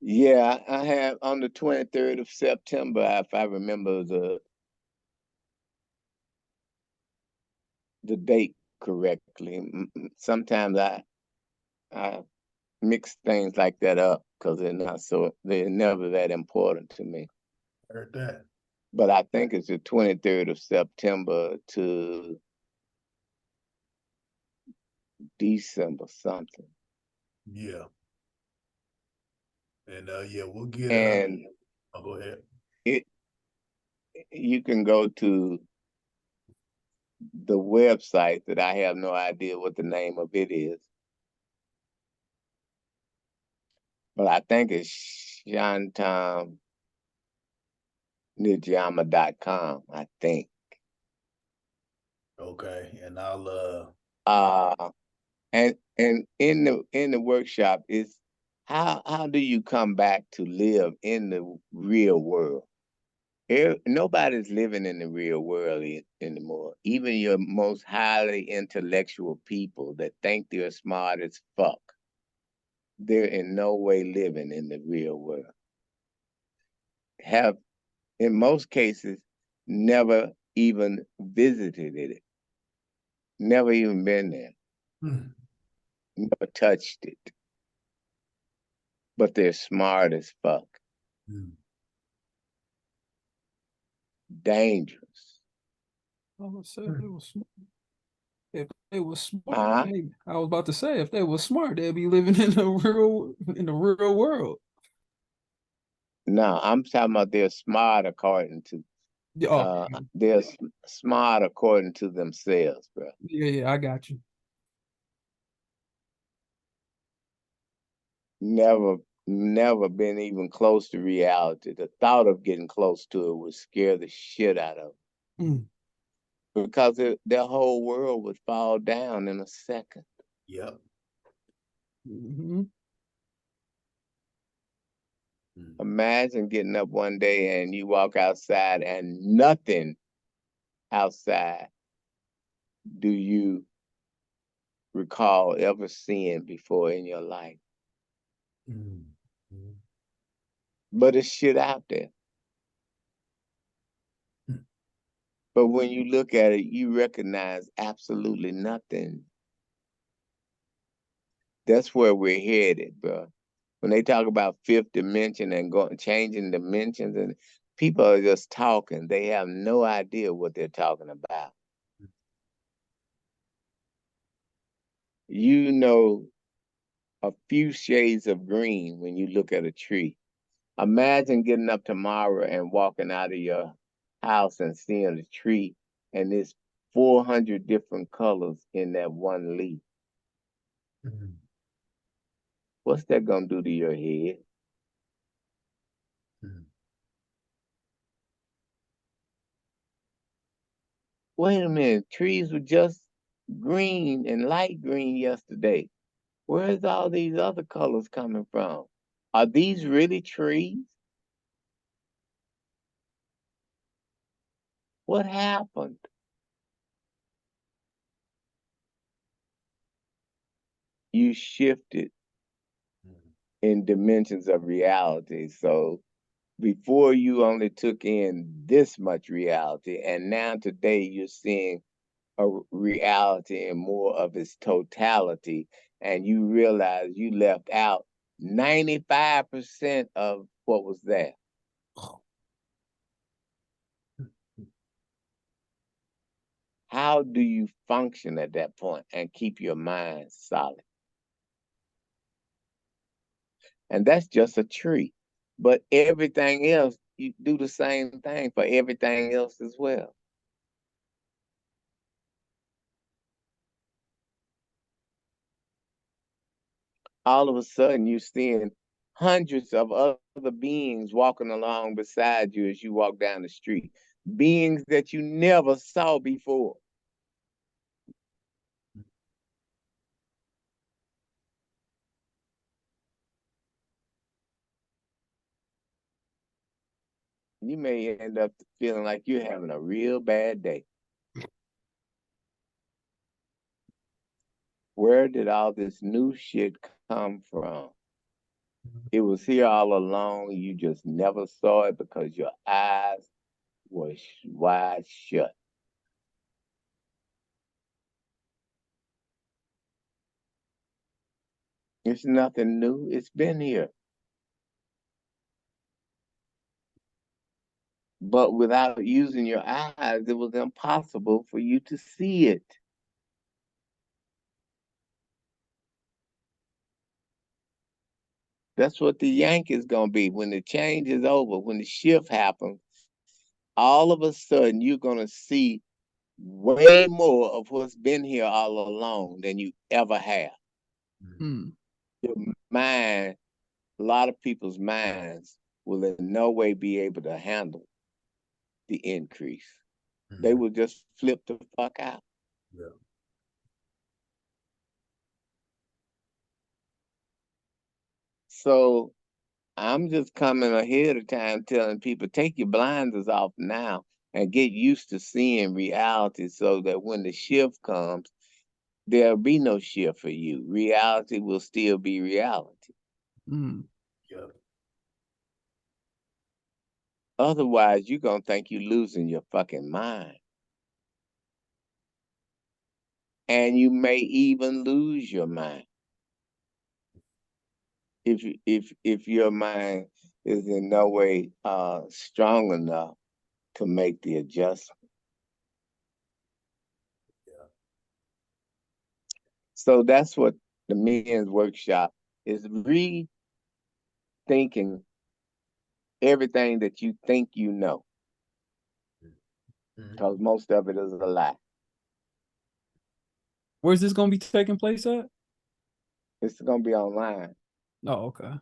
Yeah, I have on the 23rd of September, if I remember the date correctly. Sometimes I mix things like that up because they're never that important to me. Heard that. But I think it's the 23rd of September to December something. Yeah. And yeah, we'll get And I'll go ahead. You can go to the website that I have no idea what the name of it is. But I think it's Shantam Nityama.com, I think. Okay. And I'll And in the workshop is how do you come back to live in the real world? Nobody's living in the real world anymore. Even your most highly intellectual people that think they're smart as fuck, they're in no way living in the real world. Have, in most cases, never even visited it, never even been there, never touched it. But they're smart as fuck. Dangerous. I was say they were smart. If they were smart, I was about to say if they were smart, they'd be living in the real world. No, I'm talking about they're smart according to they're smart according to themselves, bro. Yeah, I got you. Never been even close to reality. The thought of getting close to it would scare the shit out of them. Because their whole world would fall down in a second. Yep. Imagine getting up one day and you walk outside and nothing outside do you recall ever seeing before in your life. But it's shit out there. But when you look at it, you recognize absolutely nothing. That's where we're headed, bro. When they talk about fifth dimension and changing dimensions, and people are just talking, they have no idea what they're talking about. You know a few shades of green when you look at a tree. Imagine getting up tomorrow and walking out of your house and seeing a tree and there's 400 different colors in that one leaf. What's that gonna do to your head? wait a minute, trees were just green and light green yesterday. Where's all these other colors coming from? Are these really trees? What happened? You shifted in dimensions of reality. So before you only took in this much reality, and now today you're seeing a reality in more of its totality, and you realize you left out 95% of what was there. How do you function at that point and keep your mind solid? And that's just a tree. But everything else, you do the same thing for everything else as well. All of a sudden, you're seeing hundreds of other beings walking along beside you as you walk down the street, beings that you never saw before. You may end up feeling like you're having a real bad day. Where did all this new shit come from? It was here all along. You just never saw it because your eyes were wide shut. It's nothing new. It's been here. But without using your eyes, it was impossible for you to see it. That's what the yank is going to be. When the change is over, when the shift happens, all of a sudden you're going to see way more of what's been here all along than you ever have. Mm. Your mind, a lot of people's minds will in no way be able to handle the increase. They will just flip the fuck out. Yeah. So I'm just coming ahead of time telling people, take your blinders off now and get used to seeing reality so that when the shift comes, there'll be no shift for you. Reality will still be reality. Mm. Yeah. Otherwise, you're going to think you're losing your fucking mind. And you may even lose your mind. If your mind is in no way strong enough to make the adjustment. Yeah. So that's what the men's workshop is, rethinking everything that you think you know, because most of it is a lie. Where's this gonna be taking place at? It's going to be online. Oh, okay.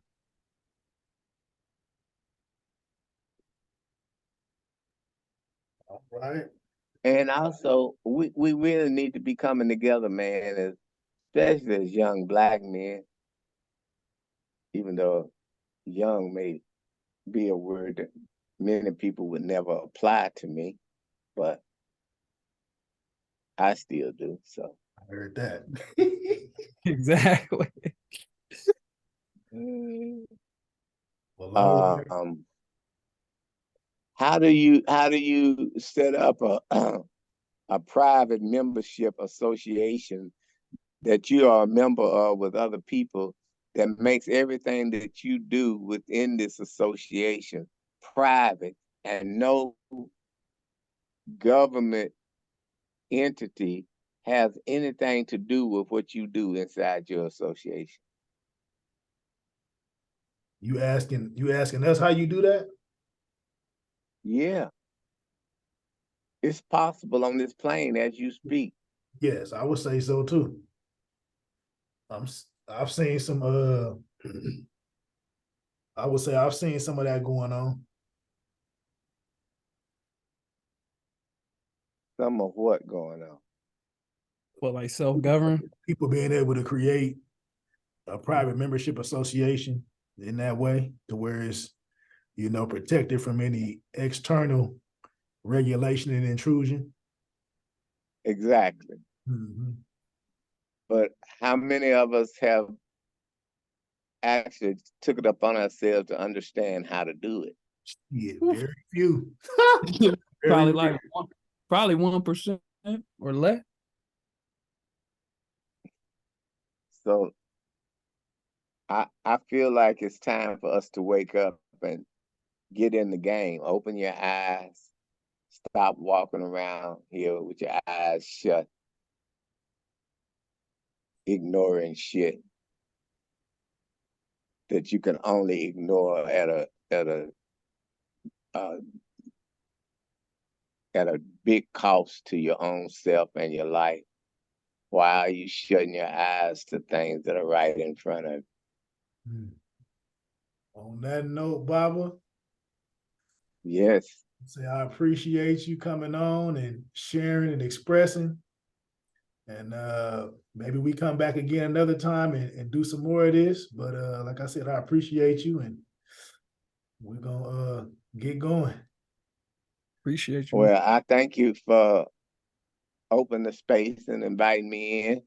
All right. And also, we really need to be coming together, man, especially as young Black men, even though young may be a word that many people would never apply to me, but I still do. So I heard that. Exactly. Well, all right. how do you set up a private membership association that you are a member of with other people that makes everything that you do within this association private and no government entity has anything to do with what you do inside your association? You asking us how you do that? Yeah, it's possible on this plane as you speak. Yes, I would say so too. I've seen some I would say I've seen some of that going on. Some of what going on? For like self-govern. People being able to create a private membership association in that way to where it's, protected from any external regulation and intrusion. Exactly. Mm-hmm. But how many of us have actually took it upon ourselves to understand how to do it? Yeah, very few. Probably Very like probably 1% or less. So I feel like it's time for us to wake up and get in the game. Open your eyes. Stop walking around here with your eyes shut, ignoring shit that you can only ignore uh, at a big cost to your own self and your life. Why are you shutting your eyes to things that are right in front of you? On that note, Baba, Yes. say I appreciate you coming on and sharing and expressing. And maybe we come back again another time and do some more of this. But like I said, I appreciate you, and we're gonna get going. Appreciate you. Well, I thank you for opening the space and inviting me in.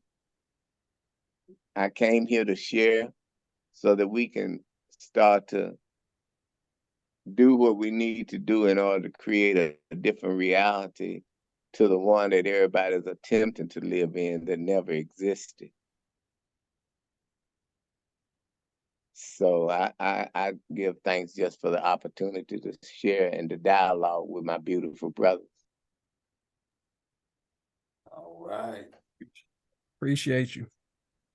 I came here to share so that we can start to do what we need to do in order to create a different reality to the one that everybody's attempting to live in that never existed. So I give thanks just for the opportunity to share and to dialogue with my beautiful brothers. All right. Appreciate you.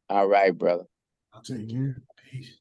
All right, brother. I'll take care. Peace.